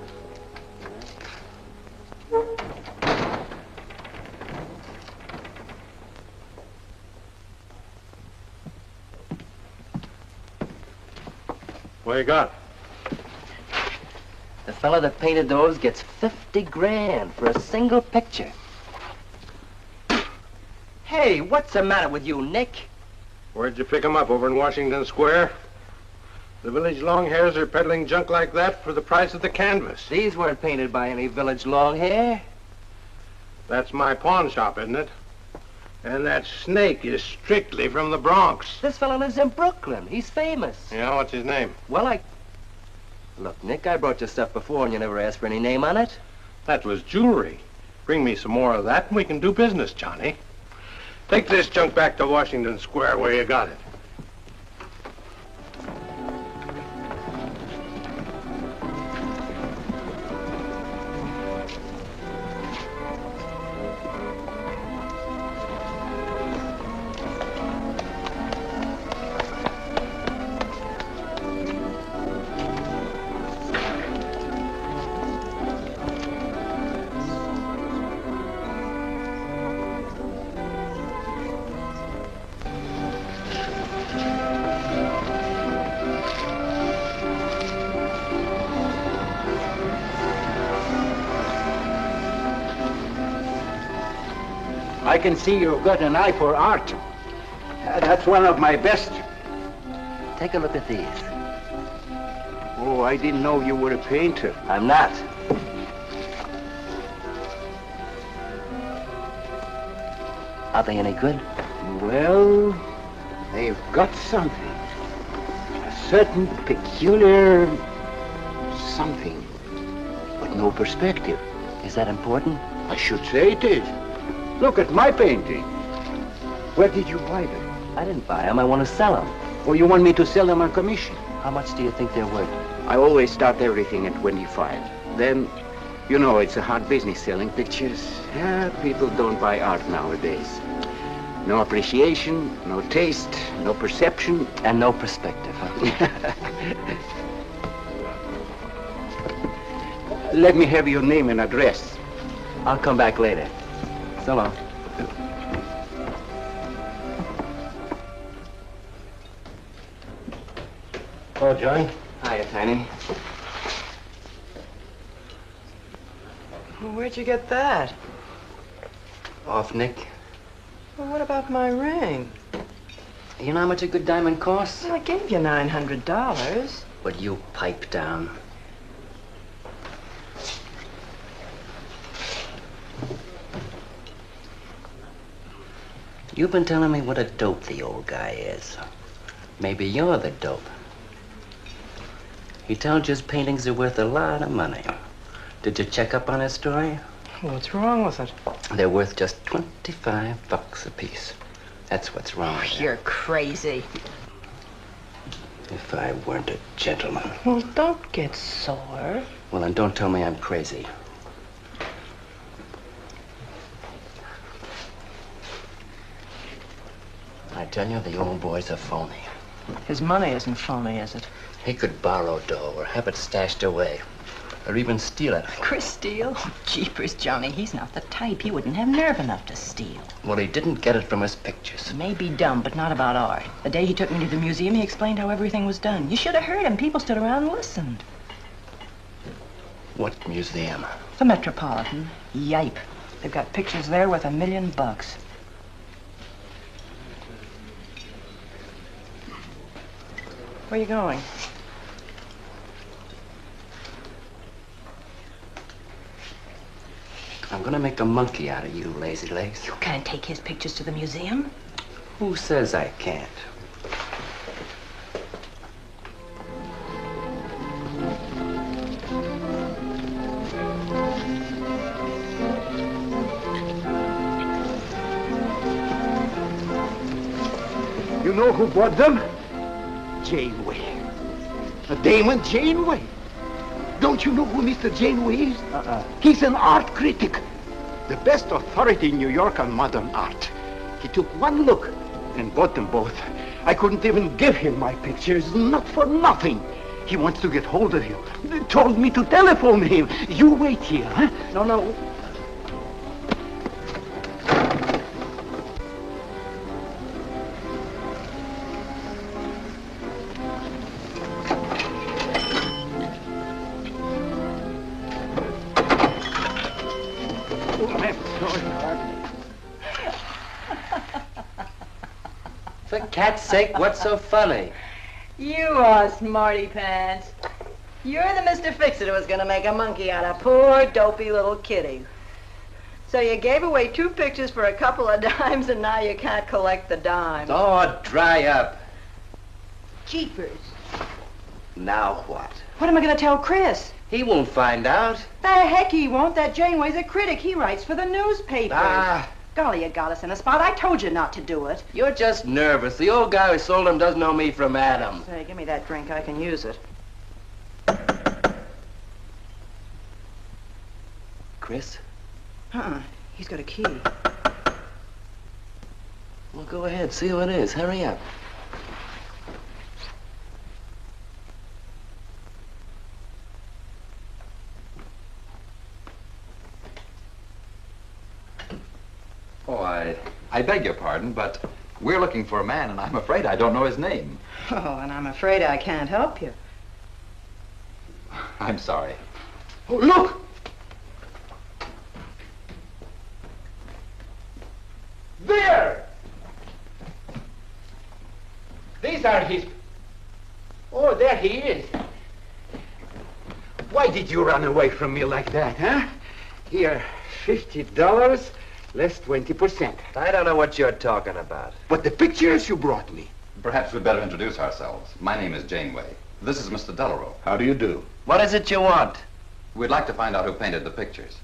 What you got? The fella that painted those gets 50 grand for a single picture. Hey, what's the matter with you, Nick? Where'd you pick 'em up? Over in Washington Square? The village long hairs are peddling junk like that for the price of the canvas. These weren't painted by any village long hair. That's my pawn shop, isn't it? And that snake is strictly from the Bronx. This fella lives in Brooklyn. He's famous. Yeah, what's his name? Well, Look, Nick, I brought you stuff before and you never asked for any name on it. That was jewelry. Bring me some more of that and we can do business, Johnny. Take this junk back to Washington Square where you got it. I can see you've got an eye for art. That's one of my best. Take a look at these. Oh, I didn't know you were a painter. I'm not. Are they any good? Well, they've got something. A certain peculiar something, but no perspective. Is that important? I should say it is. Look at my painting. Where did you buy them? I didn't buy them. I want to sell them. Oh, you want me to sell them on commission? How much do you think they're worth? I always start everything at 25. Then, you know, it's a hard business selling pictures. Yeah, people don't buy art nowadays. No appreciation, no taste, no perception. And no perspective, huh? Let me have your name and address. I'll come back later. So long. Oh, John. Hiya, Tiny. Well, where'd you get that? Off Nick. Well, what about my ring? You know how much a good diamond costs? Well, I gave you $900. Would you pipe down? You've been telling me what a dope the old guy is. Maybe you're the dope. He tells you his paintings are worth a lot of money. Did you check up on his story? What's wrong with it? They're worth just $25 a piece. That's what's wrong with them. You're crazy. If I weren't a gentleman. Well, don't get sore. Well, then don't tell me I'm crazy. I tell you, the old boy's a phony. His money isn't phony, is it? He could borrow dough or have it stashed away. Or even steal it. Chris steal? Jeepers, Johnny, he's not the type. He wouldn't have nerve enough to steal. Well, he didn't get it from his pictures. He may be dumb, but not about art. The day he took me to the museum, he explained how everything was done. You should have heard him. People stood around and listened. What museum? The Metropolitan. Yipe. They've got pictures there worth $1 million. Where are you going? I'm gonna make a monkey out of you, lazy legs. You can't take his pictures to the museum. Who says I can't? You know who bought them? Janeway. A Damon Janeway. Don't you know who Mr. Janeway is? He's an art critic. The best authority in New York on modern art. He took one look and bought them both. I couldn't even give him my pictures, not for nothing. He wants to get hold of you. They told me to telephone him. You wait here, huh? No. For cat's sake, what's so funny? You are smarty pants. You're the Mr. Fix-It who was going to make a monkey out of poor, dopey little kitty. So you gave away 2 pictures for a couple of dimes, and now you can't collect the dime. Oh, dry up. Jeepers. Now what? What am I going to tell Chris? He won't find out. The heck he won't. That Janeway's a critic. He writes for the newspapers. Ah. Golly, you got us in a spot. I told you not to do it. You're just nervous. The old guy who sold him doesn't know me from Adam. Say, give me that drink. I can use it. Chris? He's got a key. Well, go ahead. See who it is. Hurry up. Oh, I beg your pardon, but we're looking for a man, and I'm afraid I don't know his name. Oh, and I'm afraid I can't help you. I'm sorry. Oh, look! There! These are his... Oh, there he is. did you run away from me like that, huh? Here, $50, less 20%. I don't know what you're talking about. But the pictures you brought me. Perhaps we'd better introduce ourselves. My name is Janeway. This is Mr. Delarue. How do you do? What is it you want? We'd like to find out who painted the pictures.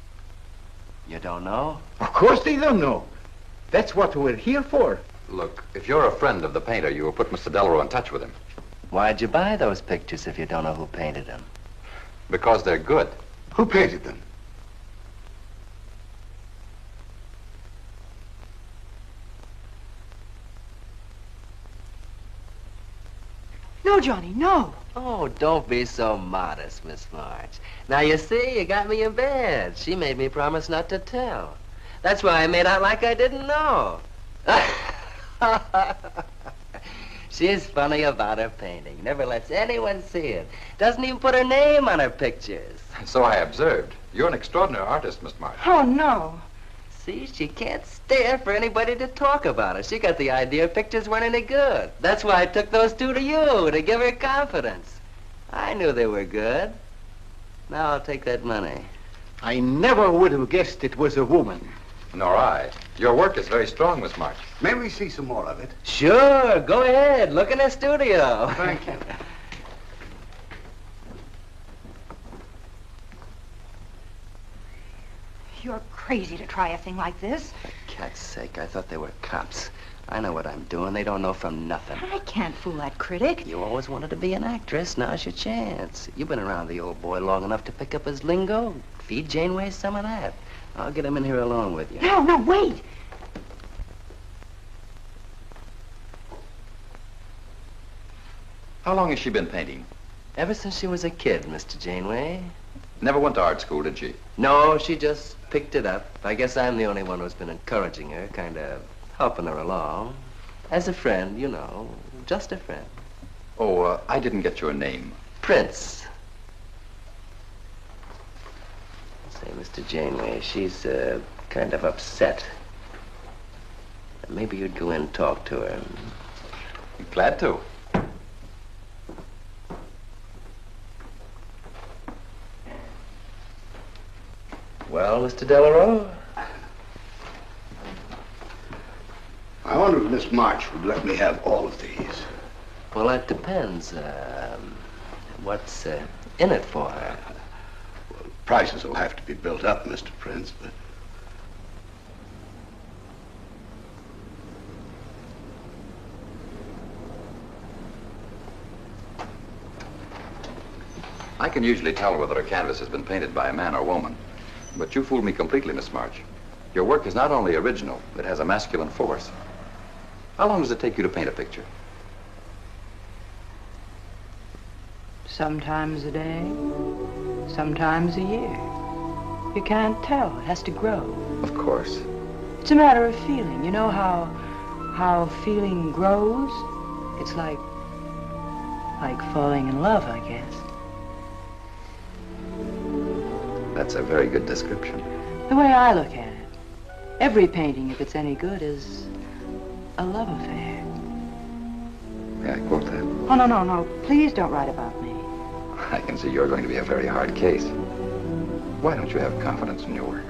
You don't know? Of course they don't know. That's what we're here for. Look, if you're a friend of the painter, you will put Mr. Delarue in touch with him. Why'd you buy those pictures if you don't know who painted them? Because they're good. Who painted them? No, Johnny, no. Oh, don't be so modest, Miss March. Now, you see, you got me in bed. She made me promise not to tell. That's why I made out like I didn't know. She's funny about her painting. Never lets anyone see it. Doesn't even put her name on her pictures. So I observed. You're an extraordinary artist, Miss March. Oh, no. See, she can't stand for anybody to talk about her. She got the idea her pictures weren't any good. That's why I took those two to you, to give her confidence. I knew they were good. Now I'll take that money. I never would have guessed it was a woman. Nor I. Your work is very strong, Miss March. May we see some more of it? Sure, go ahead. Look in the studio. Thank you. You're crazy to try a thing like this. For cat's sake, I thought they were cops. I know what I'm doing. They don't know from nothing. I can't fool that critic. You always wanted to be an actress. Now's your chance. You've been around the old boy long enough to pick up his lingo. Feed Janeway some of that. I'll get him in here alone with you. No, wait. How long has she been painting? Ever since she was a kid, Mr. Janeway. Never went to art school, did she? No, she just picked it up. I guess I'm the only one who's been encouraging her, kind of helping her along. As a friend, you know, just a friend. Oh, I didn't get your name. Prince. Say, Mr. Janeway, she's kind of upset. Maybe you'd go in and talk to her. Glad to. Well, Mr. Delarue? I wonder if Miss March would let me have all of these. Well, that depends. What's in it for her? Well, prices will have to be built up, Mr. Prince, but... I can usually tell whether a canvas has been painted by a man or woman. But you fooled me completely, Miss March. Your work is not only original, it has a masculine force. How long does it take you to paint a picture? Sometimes a day, sometimes a year. You can't tell. It has to grow. Of course. It's a matter of feeling. You know how feeling grows? It's like falling in love, I guess. That's a very good description. The way I look at it, every painting, if it's any good, is a love affair. May I quote that? Oh, no. Please don't write about me. I can see you're going to be a very hard case. Why don't you have confidence in your work?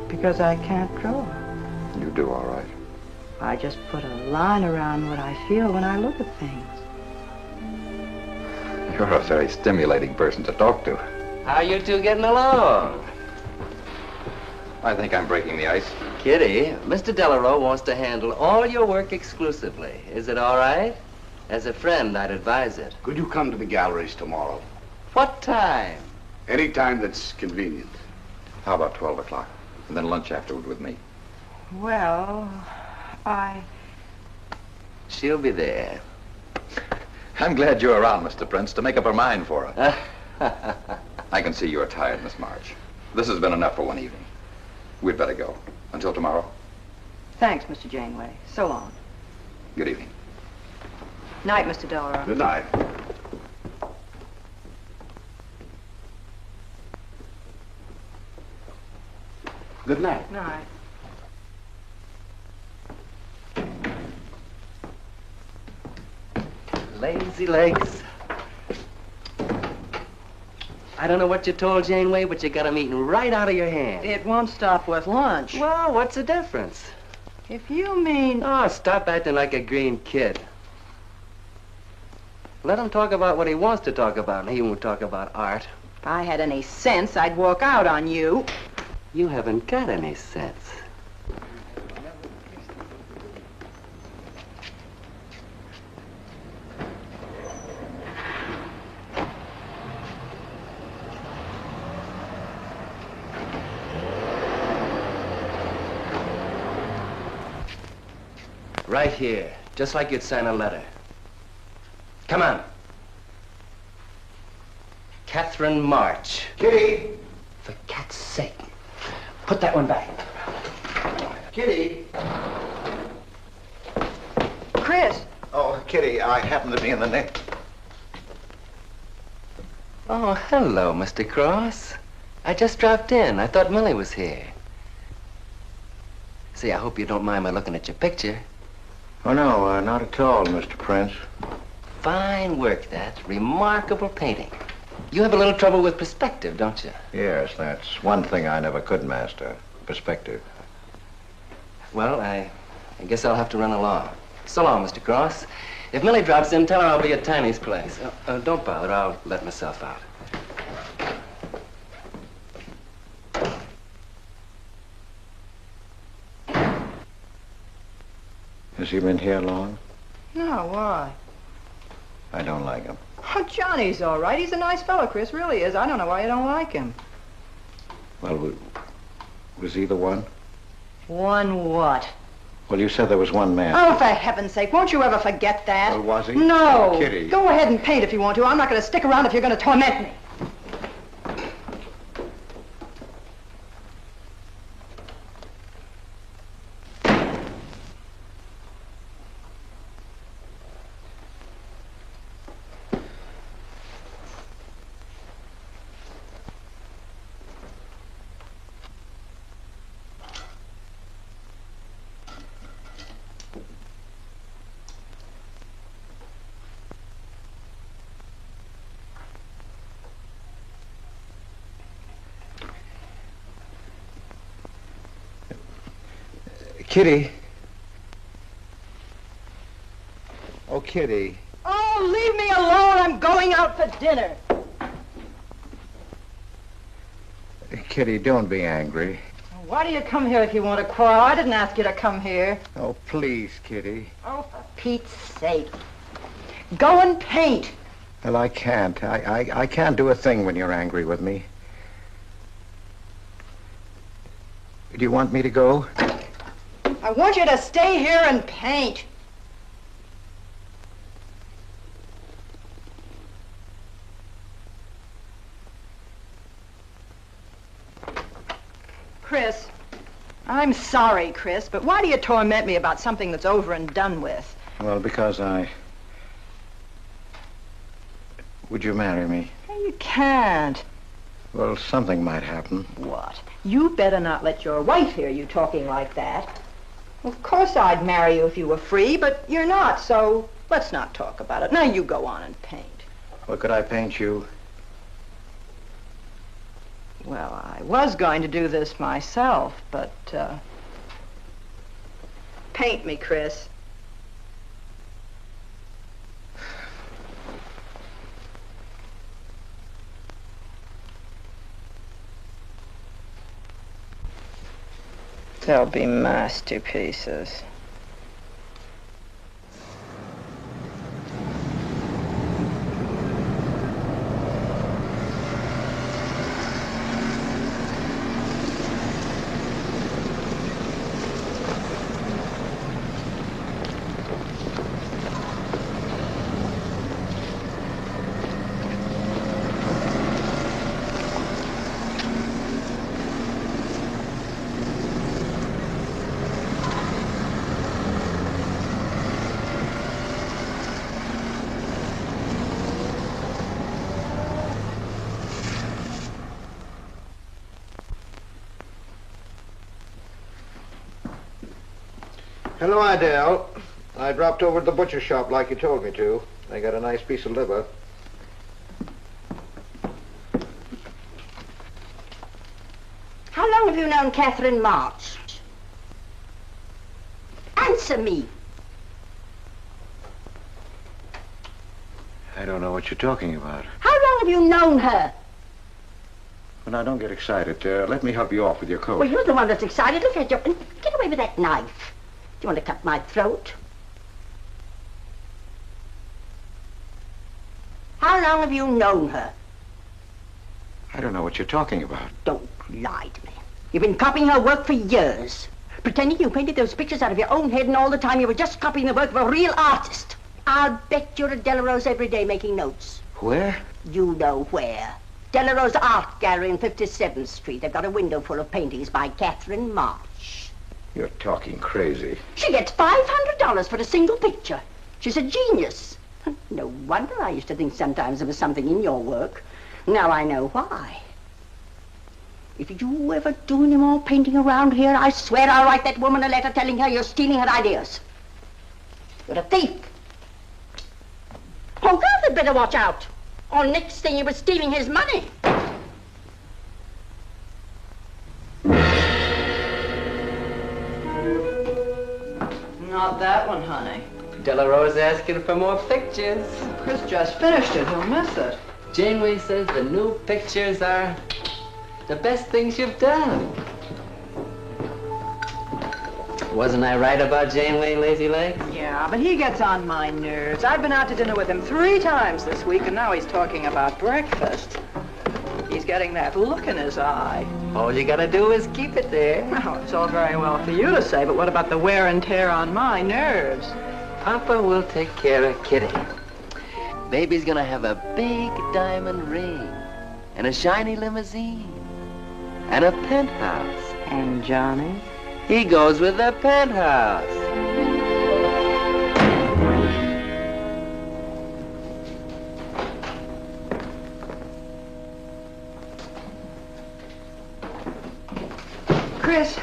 Because I can't draw. You do all right. I just put a line around what I feel when I look at things. You're a very stimulating person to talk to. How you two getting along? I think I'm breaking the ice. Kitty, Mr. Delarue wants to handle all your work exclusively. Is it all right? As a friend, I'd advise it. Could you come to the galleries tomorrow? What time? Any time that's convenient. How about 12 o'clock? And then lunch afterward with me. Well, She'll be there. I'm glad you're around, Mr. Prince, to make up her mind for her. I can see you're tired, Miss March. This has been enough for one evening. We'd better go. Until tomorrow. Thanks, Mr. Janeway. So long. Good evening. Night, Mr. Delarue. Good night. Good night. Night. Lazy legs. I don't know what you told Janeway, but you got 'em eating right out of your hand. It won't stop with lunch. Well, what's the difference? If you mean... Oh, stop acting like a green kid. Let him talk about what he wants to talk about, and he won't talk about art. If I had any sense, I'd walk out on you. You haven't got any sense. Right here, just like you'd sign a letter. Come on. Catherine March. Kitty! For cat's sake. Put that one back. Kitty! Chris! Oh, Kitty, I happen to be in the nick. Oh, hello, Mr. Cross. I just dropped in. I thought Millie was here. See, I hope you don't mind my looking at your picture. Oh, no, not at all, Mr. Prince. Fine work, that. Remarkable painting. You have a little trouble with perspective, don't you? Yes, that's one thing I never could master. Perspective. Well, I guess I'll have to run along. So long, Mr. Cross. If Millie drops in, tell her I'll be at Tiny's place. Don't bother. I'll let myself out. Has he been here long? No, why? I don't like him. Oh, Johnny's all right. He's a nice fellow, Chris, really is. I don't know why you don't like him. Well, was he the one? One what? Well, you said there was one man. Oh, for heaven's sake, won't you ever forget that? Well, was he? No. Oh, Kitty. Go ahead and paint if you want to. I'm not going to stick around if you're going to torment me. Kitty. Oh, Kitty. Oh, leave me alone. I'm going out for dinner. Kitty, don't be angry. Why do you come here if you want to quarrel? I didn't ask you to come here. Oh, please, Kitty. Oh, for Pete's sake. Go and paint. Well, I can't. I can't do a thing when you're angry with me. Do you want me to go? I want you to stay here and paint. Chris, I'm sorry, Chris, but why do you torment me about something that's over and done with? Well, because Would you marry me? You can't. Well, something might happen. What? You better not let your wife hear you talking like that. Of course I'd marry you if you were free, but you're not, so let's not talk about it. Now you go on and paint. Well, could I paint you? Well, I was going to do this myself, but, paint me, Chris. They'll be masterpieces. Hello, Adele. I dropped over to the butcher shop like you told me to. They got a nice piece of liver. How long have you known Catherine March? Answer me. I don't know what you're talking about. How long have you known her? Well, now, don't get excited. Let me help you off with your coat. Well, you're the one that's excited. Look at you. Get away with that knife. Do you want to cut my throat? How long have you known her? I don't know what you're talking about. Don't lie to me. You've been copying her work for years. Pretending you painted those pictures out of your own head, and all the time you were just copying the work of a real artist. I'll bet you're at Delarose every day making notes. Where? You know where. Delarose Art Gallery on 57th Street. They've got a window full of paintings by Catherine March. You're talking crazy. She gets $500 for a single picture. She's a genius. No wonder I used to think sometimes there was something in your work. Now I know why. If you ever do any more painting around here, I swear I'll write that woman a letter telling her you're stealing her ideas. You're a thief. Oh, girls had better watch out. Or next thing you were stealing his money. Not that one, honey. Delarose asking for more pictures. Chris just finished it. He'll miss it. Janeway says the new pictures are the best things you've done. Wasn't I right about Janeway, Lazy Legs? Yeah, but he gets on my nerves. I've been out to dinner with him 3 times this week, and now he's talking about breakfast. He's getting that look in his eye. All you gotta do is keep it there. Well, it's all very well for you to say, but what about the wear and tear on my nerves? Papa will take care of Kitty. Baby's gonna have a big diamond ring, and a shiny limousine, and a penthouse. And Johnny? He goes with the penthouse. Chris.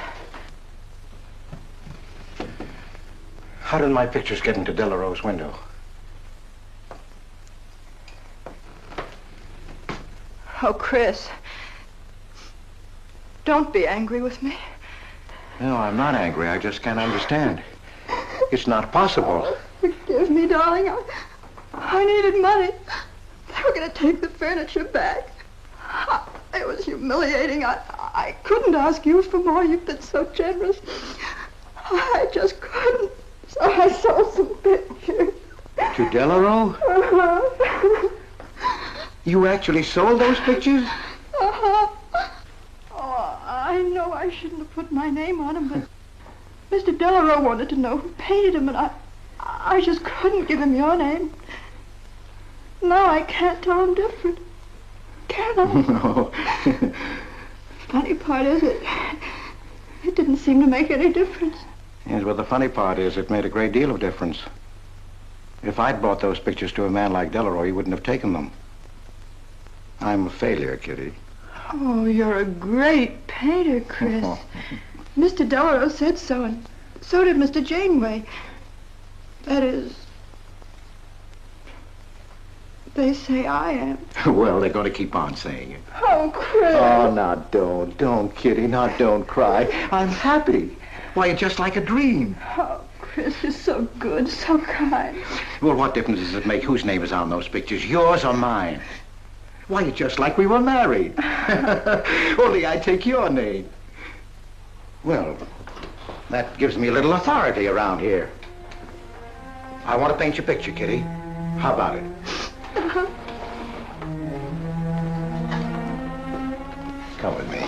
How did my pictures get into Delarose's window? Oh, Chris. Don't be angry with me. No, I'm not angry. I just can't understand. It's not possible. Forgive me, darling. I needed money. They were going to take the furniture back. It was humiliating. I couldn't ask you for more. You've been so generous. I just couldn't. So I sold some pictures. To Delarose? Uh-huh. You actually sold those pictures? Uh-huh. Oh, I know I shouldn't have put my name on them, but Mr. Delarose wanted to know who painted them, and I just couldn't give him your name. Now I can't tell him different. Can I? No. Funny part is it didn't seem to make any difference. Yes, well, the funny part is it made a great deal of difference. If I'd bought those pictures to a man like Delarose, he wouldn't have taken them. I'm a failure, Kitty. Oh, you're a great painter, Chris. Mr. Delarose said so, and so did Mr. Janeway. That is, they say I am. Well, they're going to keep on saying it. Oh, Chris. Oh, now don't, Kitty. Now don't cry. I'm happy. Why, it's just like a dream. Oh, Chris, you're so good, so kind. Well, what difference does it make whose name is on those pictures, yours or mine? Why, it's just like we were married. Only I take your name. Well, that gives me a little authority around here. I want to paint your picture, Kitty. How about it? Come with me.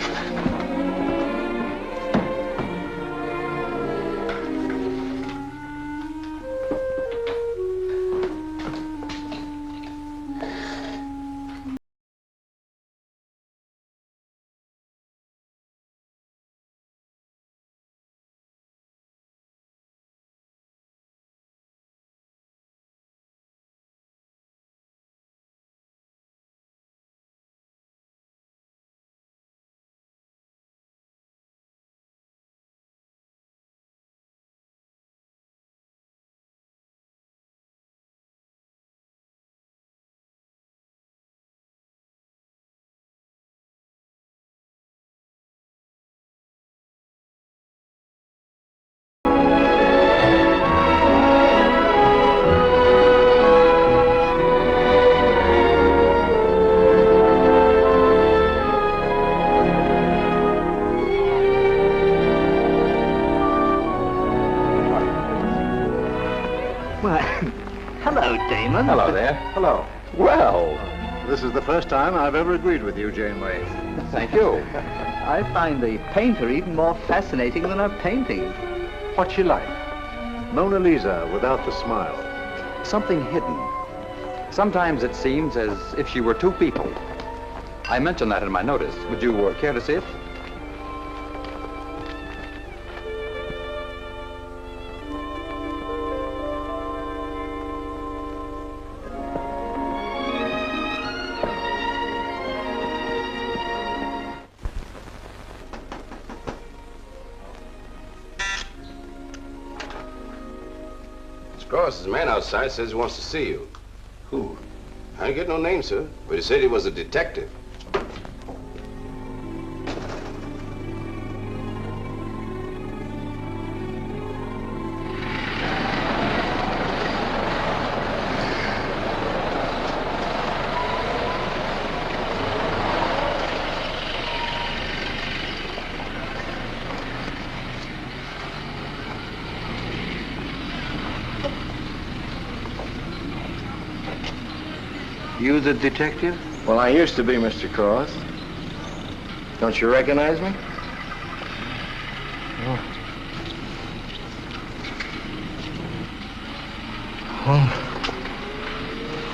gentlemen. Hello there. Hello. Well, this is the first time I've ever agreed with you, Janeway. Thank you. I find the painter even more fascinating than her painting. What's she like? Mona Lisa without the smile. Something hidden. Sometimes it seems as if she were two people. I mentioned that in my notice. Would you care to see it? Cross's man outside says he wants to see you. Who? I ain't get no name, sir, but he said he was a detective. You the detective? Well, I used to be, Mr. Cross. Don't you recognize me?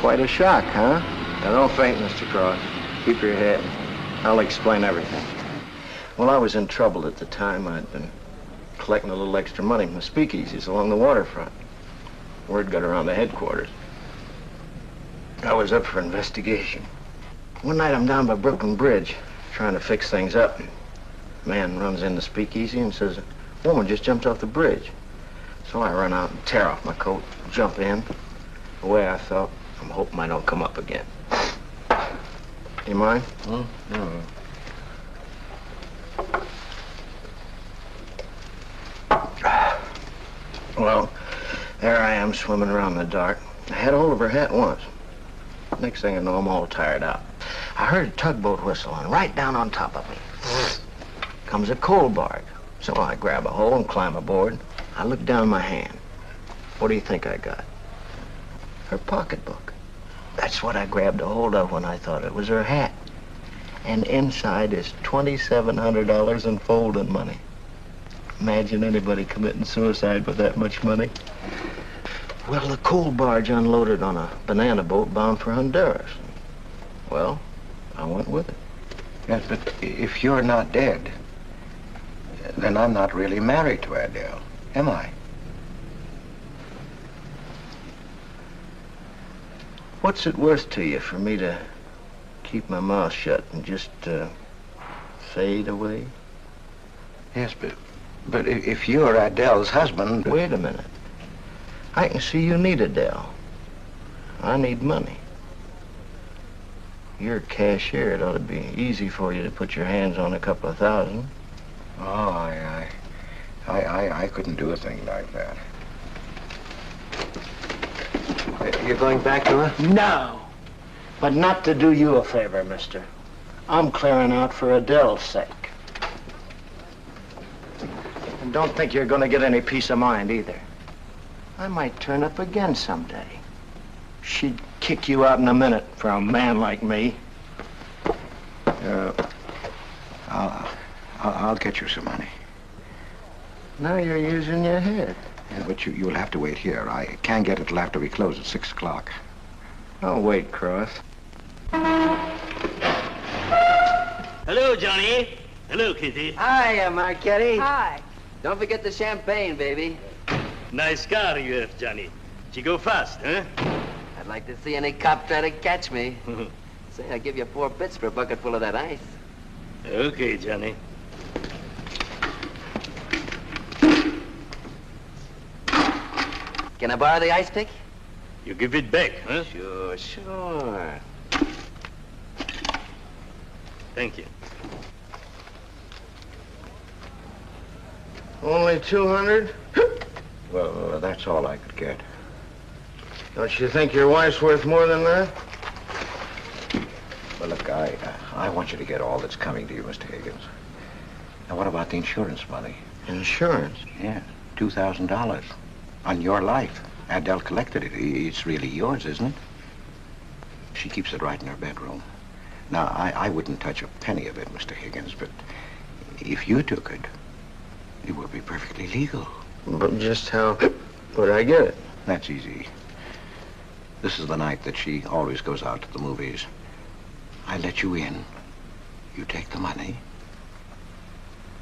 Quite a shock, huh? Now, don't faint, Mr. Cross. Keep your head. I'll explain everything. Well, I was in trouble at the time. I'd been collecting a little extra money from the speakeasies along the waterfront. Word got around the headquarters. I was up for investigation. One night I'm down by Brooklyn Bridge trying to fix things up. A man runs in the speakeasy and says, a woman just jumped off the bridge. So I run out and tear off my coat, jump in. The way I felt, I'm hoping I don't come up again. You mind? No. Well, there I am swimming around in the dark. I had a hold of her hat once. Next thing I know, I'm all tired out. I heard a tugboat whistle, and right down on top of me comes a coal barge. So I grab a hole and climb aboard. I look down my hand. What do you think I got? Her pocketbook. That's what I grabbed a hold of when I thought it was her hat. And inside is $2,700 in folding money. Imagine anybody committing suicide with that much money. Well, the coal barge unloaded on a banana boat bound for Honduras. Well, I went with it. Yes, but if you're not dead, then I'm not really married to Adele, am I? What's it worth to you for me to keep my mouth shut and just fade away? Yes, but if you're Adele's husband... Wait a minute. I can see you need Adele. I need money. You're a cashier. It ought to be easy for you to put your hands on a couple of thousand. Oh, I couldn't do a thing like that. You're going back to her? No. But not to do you a favor, mister. I'm clearing out for Adele's sake. And don't think you're going to get any peace of mind either. I might turn up again someday. She'd kick you out in a minute for a man like me. I'll get you some money. Now you're using your head. Yeah, but you'll have to wait here. I can't get it till after we close at 6 o'clock. I'll wait, Cross. Hello, Johnny. Hello, Kitty. Hiya, Marquetti. Hi. Don't forget the champagne, baby. Nice car you have, Johnny. She go fast, huh? I'd like to see any cop try to catch me. Say, I'll give you 4 bits for a bucket full of that ice. Okay, Johnny. Can I borrow the ice pick? You give it back, huh? Sure. Thank you. Only 200? Well, that's all I could get. Don't you think your wife's worth more than that? Well, look, I want you to get all that's coming to you, Mr. Higgins. Now, what about the insurance money? Insurance? Yeah, $2,000 on your life Adele collected it. It's really yours, isn't it? She keeps it right in her bedroom. Now, I wouldn't touch a penny of it, Mr. Higgins, but if you took it, it would be perfectly legal. But just how would I get it? That's easy. This is the night that she always goes out to the movies. I let you in. You take the money.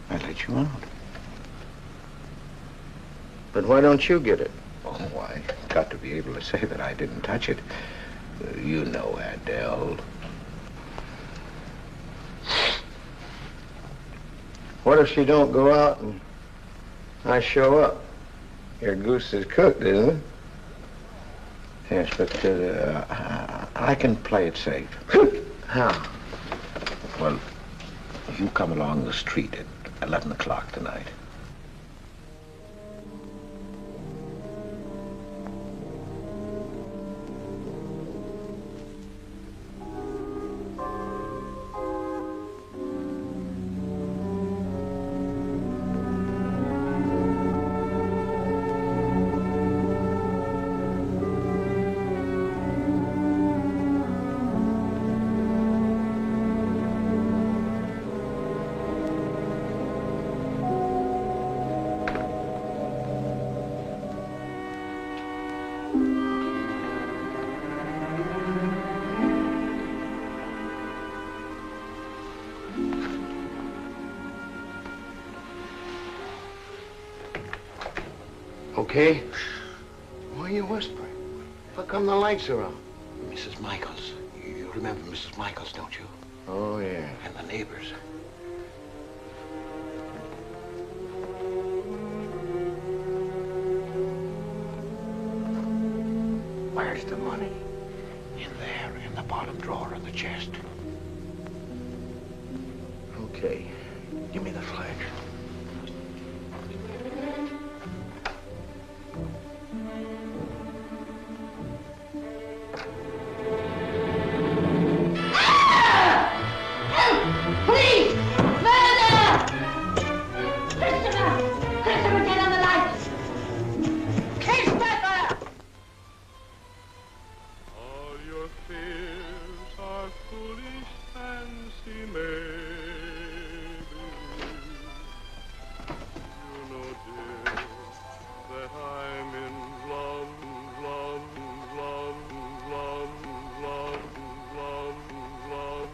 I let you out. But why don't you get it? Oh, I got to be able to say that I didn't touch it. You know Adele. What if she don't go out and I show up? Your goose is cooked, isn't it? Yes, but I can play it safe. How? Well, you come along the street at 11 o'clock tonight. Okay? Why are you whispering? How come the lights are on? Mrs. Michaels. You remember Mrs. Michaels, don't you? Oh, yeah. And the neighbors. Where's the money? In there, in the bottom drawer of the chest. Okay. Give me the flash. Please! Murder! Christopher! Christopher, get on the lights! Christopher! All your fears are foolish fancy, maybe. You know, dear, that I'm in love, love, love, love, love, love, love,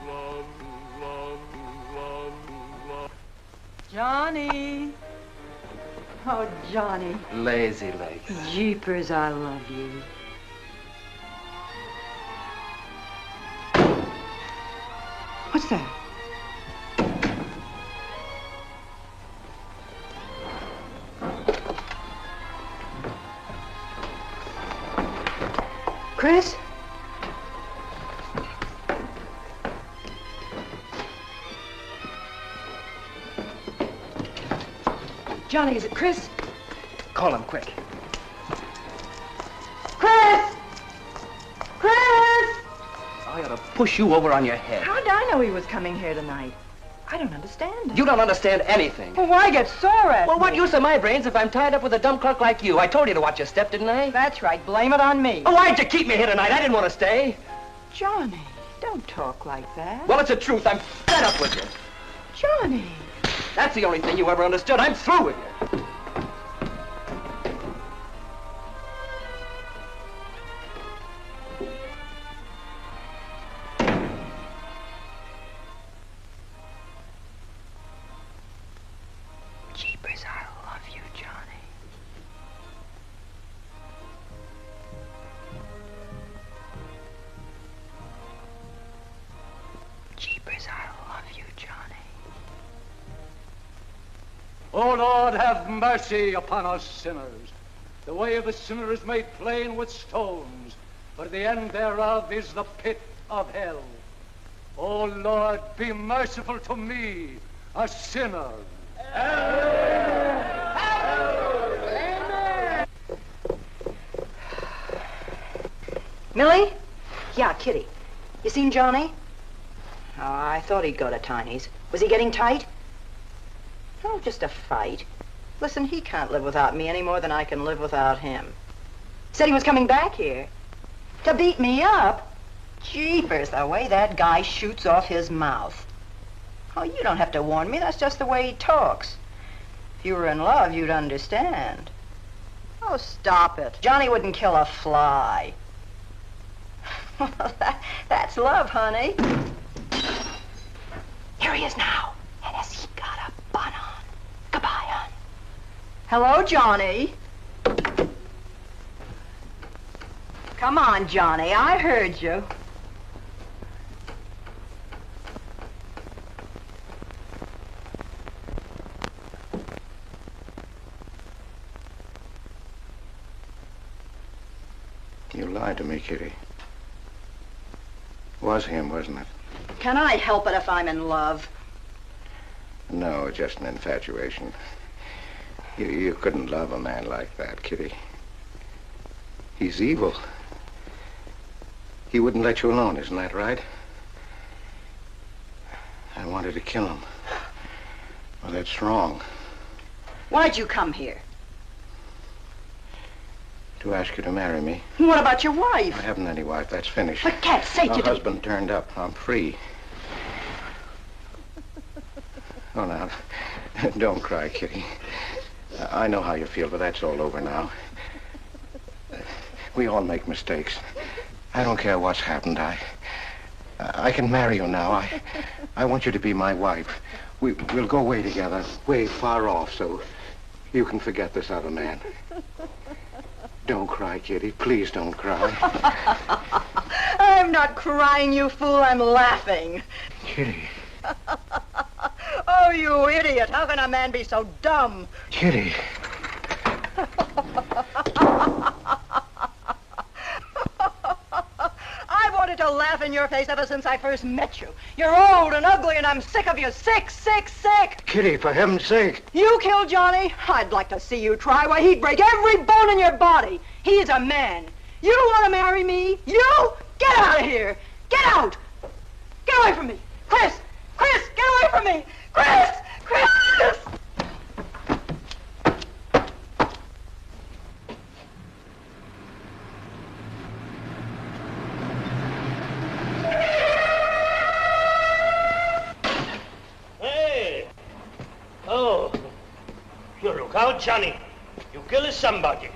love, love, love, love. Johnny. Oh, Johnny. Lazy legs. Jeepers, I love you. What's that? Chris? Johnny, is it Chris? Call him quick. Chris! Chris! I ought to push you over on your head. How'd I know he was coming here tonight? I don't understand. You don't understand anything. Well, why get sore at Well, me? what use are my brains if I'm tied up with a dumb clerk like you? I told you to watch your step, didn't I? That's right. Blame it on me. Oh, why'd you keep me here tonight? I didn't want to stay. Johnny, don't talk like that. Well, it's the truth. I'm fed up with you. Johnny. That's the only thing you ever understood. I'm through with you. Jeepers, I love you, Johnny. Jeepers, I love you, Johnny. O Lord, have mercy upon us sinners. The way of the sinner is made plain with stones, but the end thereof is the pit of hell. O Lord, be merciful to me, a sinner. Millie? Yeah, Kitty. You seen Johnny? Oh, I thought he'd go to Tiny's. Was he getting tight? Oh, just a fight. Listen, he can't live without me any more than I can live without him. Said he was coming back here. To beat me up? Jeepers, the way that guy shoots off his mouth. Oh, you don't have to warn me. That's just the way he talks. If you were in love, you'd understand. Oh, stop it. Johnny wouldn't kill a fly. That's love, honey. Here he is now. And has he got a bun on? Goodbye, hon. Hello, Johnny. Come on, Johnny. I heard you. You lied to me, Kitty. Was him, wasn't it? Can I help it if I'm in love? No, just an infatuation. You couldn't love a man like that, Kitty. He's evil. He wouldn't let you alone, isn't that right? I wanted to kill him. Well, that's wrong. Why'd you come here? To ask you to marry me. What about your wife? I haven't any wife. That's finished. For cat's sake, My you don't... husband turned up. I'm free. Oh, now, don't cry, Kitty. I know how you feel, but that's all over now. We all make mistakes. I don't care what's happened. I can marry you now. I want you to be my wife. We'll go away together, way far off, so you can forget this other man. Don't cry, Kitty. Please don't cry. I'm not crying, you fool. I'm laughing. Kitty. Oh, you idiot. How can a man be so dumb? Kitty. I wanted to laugh in your face ever since I first met you. You're old and ugly, and I'm sick of you. Sick, sick, sick. Kitty, for heaven's sake. You killed Johnny? I'd like to see you try. Why, he'd break every bone in your body. He's a man. You want to marry me? You? Get out of here. Get out. Get away from me. Chris! Chris, get away from me. Chris! Chris! Hey! Oh, you look out, Johnny. You kill somebody.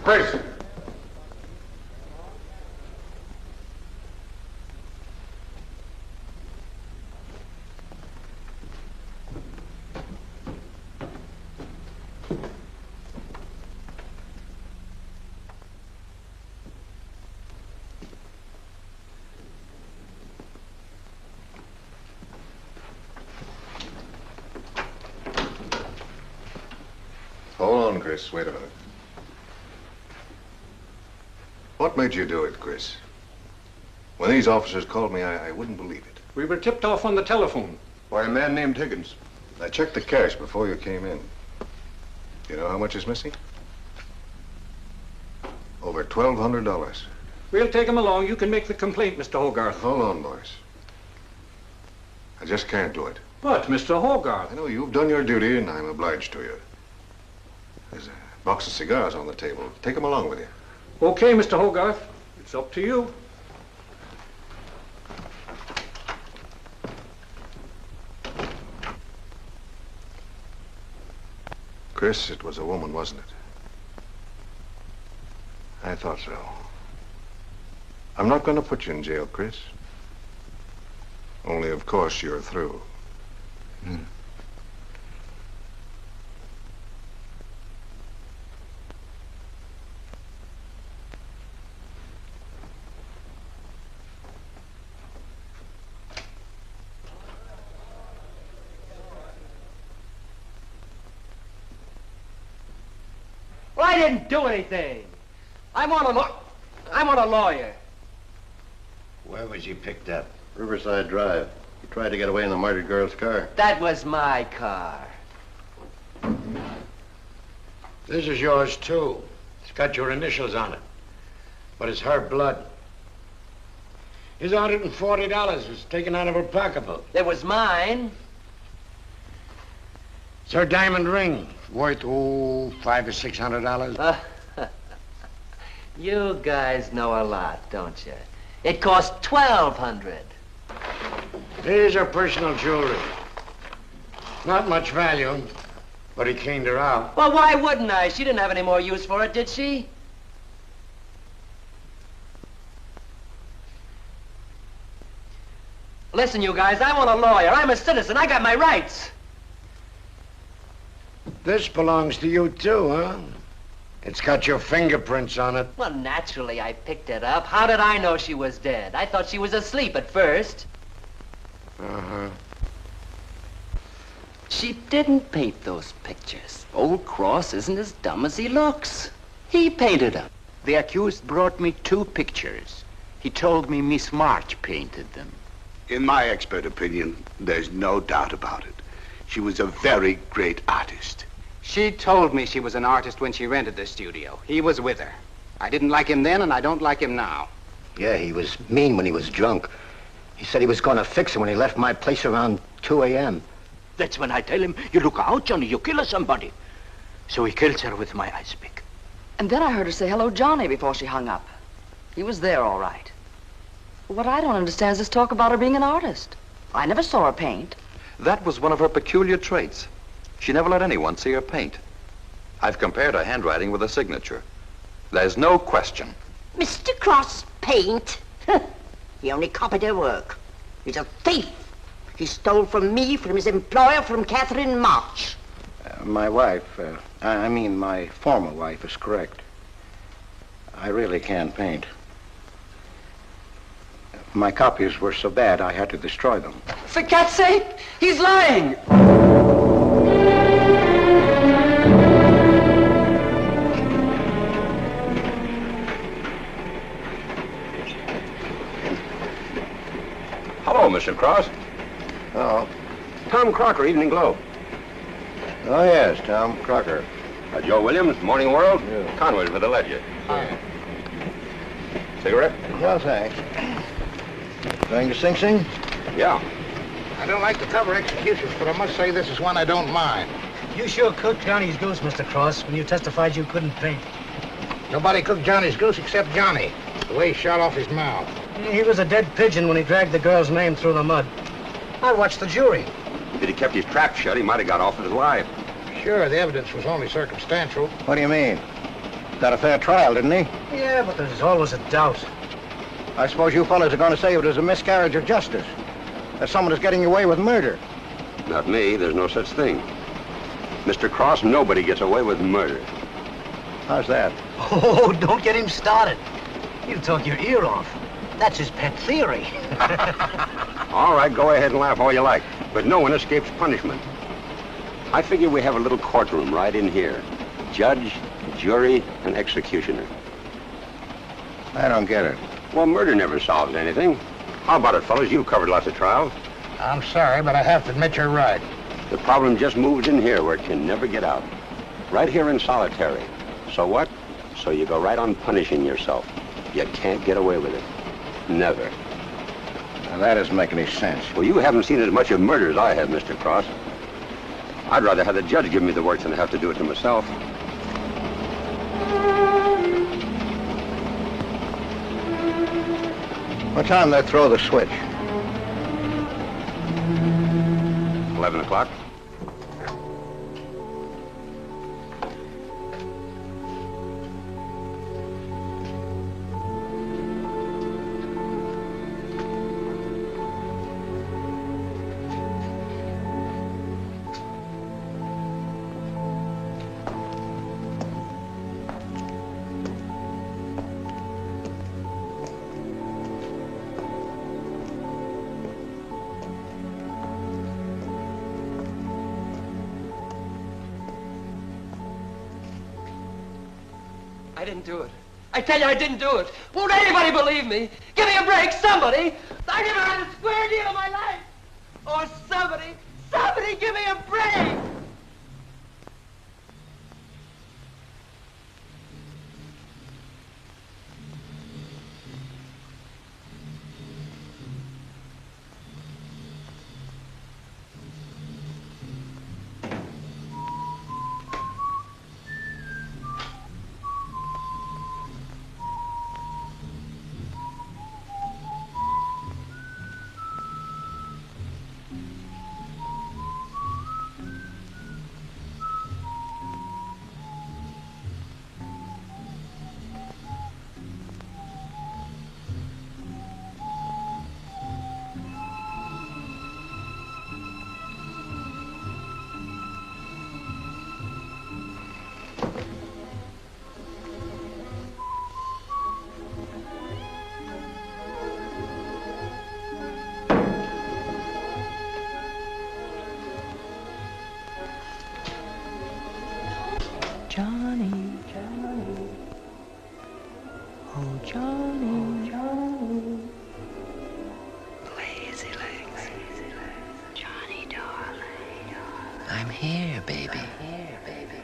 Chris! Hold on, Chris. Wait a minute. What made you do it, Chris? When these officers called me, I wouldn't believe it. We were tipped off on the telephone. By a man named Higgins. I checked the cash before you came in. You know how much is missing? Over $1,200. We'll take him along. You can make the complaint, Mr. Hogarth. Hold on, boys. I just can't do it. But, Mr. Hogarth... I know you've done your duty, and I'm obliged to you. There's a box of cigars on the table. Take them along with you. Okay, Mr. Hogarth. It's up to you. Chris, it was a woman, wasn't it? I thought so. I'm not going to put you in jail, Chris. Only, of course, you're through. Well, I didn't do anything. I want a lawyer. Where was he picked up? Riverside Drive. He tried to get away in the murdered girl's car. That was my car. This is yours, too. It's got your initials on it. But it's her blood. His $140 was taken out of her pocketbook. It was mine. It's her diamond ring. Worth, $500 or $600. You guys know a lot, don't you? It cost $1,200. Here's her personal jewelry. Not much value, but he cleaned her out. Well, why wouldn't I? She didn't have any more use for it, did she? Listen, you guys, I want a lawyer. I'm a citizen. I got my rights. This belongs to you, too, huh? It's got your fingerprints on it. Well, naturally, I picked it up. How did I know she was dead? I thought she was asleep at first. Uh-huh. She didn't paint those pictures. Old Cross isn't as dumb as he looks. He painted them. The accused brought me 2 pictures. He told me Miss March painted them. In my expert opinion, there's no doubt about it. She was a very great artist. She told me she was an artist when she rented the studio. He was with her. I didn't like him then, and I don't like him now. Yeah, he was mean when he was drunk. He said he was going to fix her when he left my place around 2 a.m. That's when I tell him, you look out, Johnny, you kill somebody. So he kills her with my ice pick. And then I heard her say hello, Johnny, before she hung up. He was there, all right. What I don't understand is this talk about her being an artist. I never saw her paint. That was one of her peculiar traits. She never let anyone see her paint. I've compared her handwriting with her signature. There's no question. Mr. Cross paint? He only copied her work. He's a thief. He stole from me, from his employer, from Catherine March. My wife, I mean my former wife, is correct. I really can't paint. My copies were so bad I had to destroy them. For God's sake, he's lying! Hello, Mr. Cross. Oh. Tom Crocker, Evening Globe. Oh, yes, Tom Crocker. Joe Williams, Morning World. Yeah. Conway's for the Ledger. Cigarette? No, thanks. Going to Sing Sing? Yeah. I don't like to cover executions, but I must say this is one I don't mind. You sure cooked Johnny's goose, Mr. Cross, when you testified you couldn't paint. Nobody cooked Johnny's goose except Johnny. The way he shot off his mouth. He was a dead pigeon when he dragged the girl's name through the mud. I watched the jury. If he'd kept his trap shut, he might have got off with his life. Sure, the evidence was only circumstantial. What do you mean? Got a fair trial, didn't he? Yeah, but there's always a doubt. I suppose you fellas are going to say it was a miscarriage of justice. That someone is getting away with murder. Not me. There's no such thing. Mr. Cross, nobody gets away with murder. How's that? Oh, don't get him started. He'll talk your ear off. That's his pet theory. All right, go ahead and laugh all you like, but no one escapes punishment. I figure we have a little courtroom right in here. Judge, jury, and executioner. I don't get it. Well, murder never solves anything. How about it, fellas? You've covered lots of trials. I'm sorry, but I have to admit you're right. The problem just moves in here where it can never get out. Right here in solitary. So what? So you go right on punishing yourself. You can't get away with it. Never. Now, that doesn't make any sense. Well, you haven't seen as much of murder as I have, Mr. Cross. I'd rather have the judge give me the work than have to do it to myself. What time they throw the switch? 11 o'clock. I didn't do it. I tell you, I didn't do it. Won't anybody believe me? Give me a break, somebody. I never had a square deal in my life. Or somebody give me a break. Johnny, Johnny, oh Johnny, Johnny, lazy legs, Johnny darling, I'm here, baby.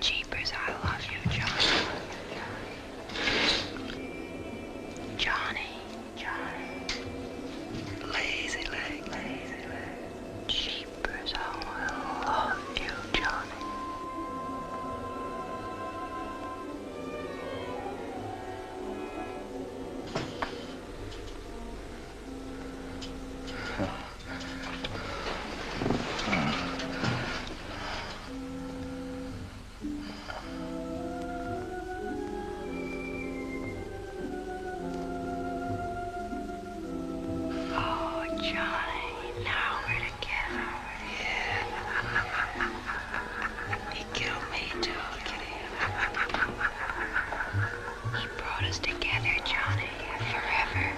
Jeepers, I love you, Johnny. Johnny, Johnny, lazy legs, jeepers, I love you, Johnny.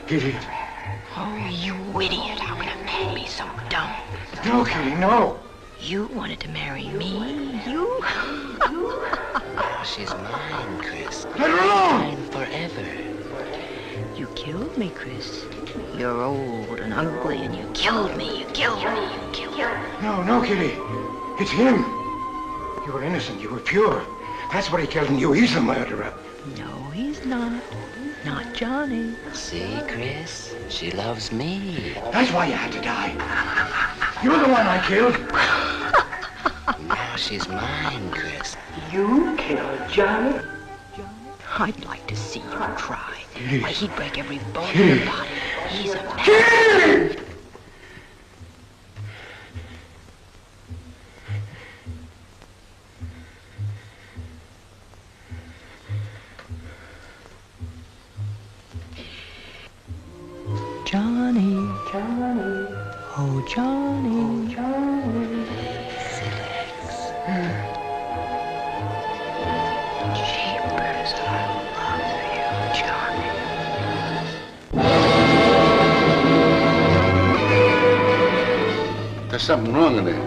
Kitty. Oh, you idiot. How can a man be so dumb? No, Kitty, no. You wanted to marry me. You? She's mine, Chris. Let her alone! Mine forever. You killed me, Chris. You're old and ugly, and you killed me. You killed me. You killed me. No, no, Kitty. It's him. You were innocent. You were pure. That's what he killed in you. He's the murderer. No, he's not. Not Johnny. See, Chris? She loves me. That's why you had to die. You're the one I killed. Now she's mine, Chris. You killed Johnny? I'd like to see you try. Why, he'd break every bone in your body. He's a man. Johnny, Johnny, oh Johnny, Johnny. Jeepers, I love you, Johnny. There's something wrong in there.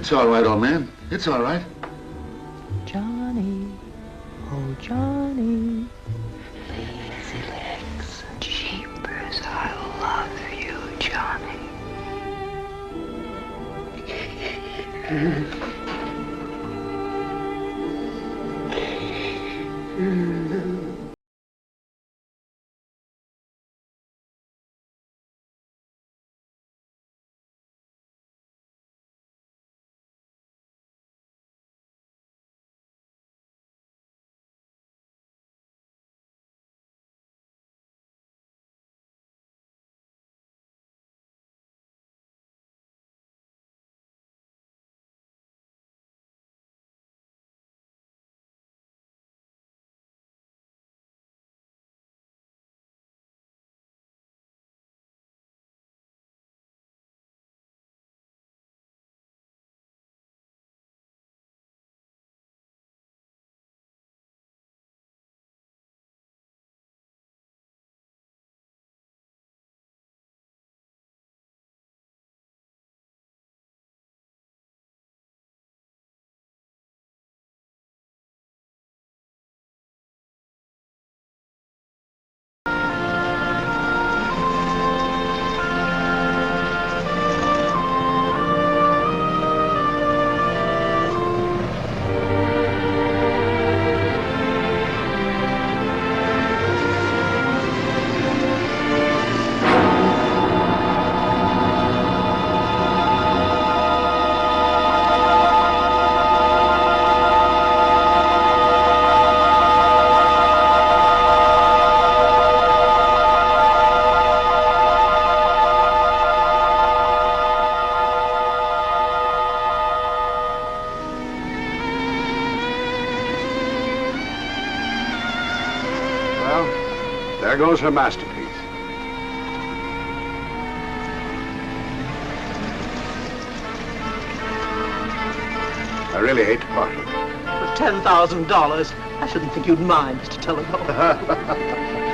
It's all right, old man. It's all right. Johnny, oh Johnny, lazy legs. Jeepers, I love you, Johnny. There goes her masterpiece. I really hate to part with it. For $10,000, I shouldn't think you'd mind, Mr. Telephone.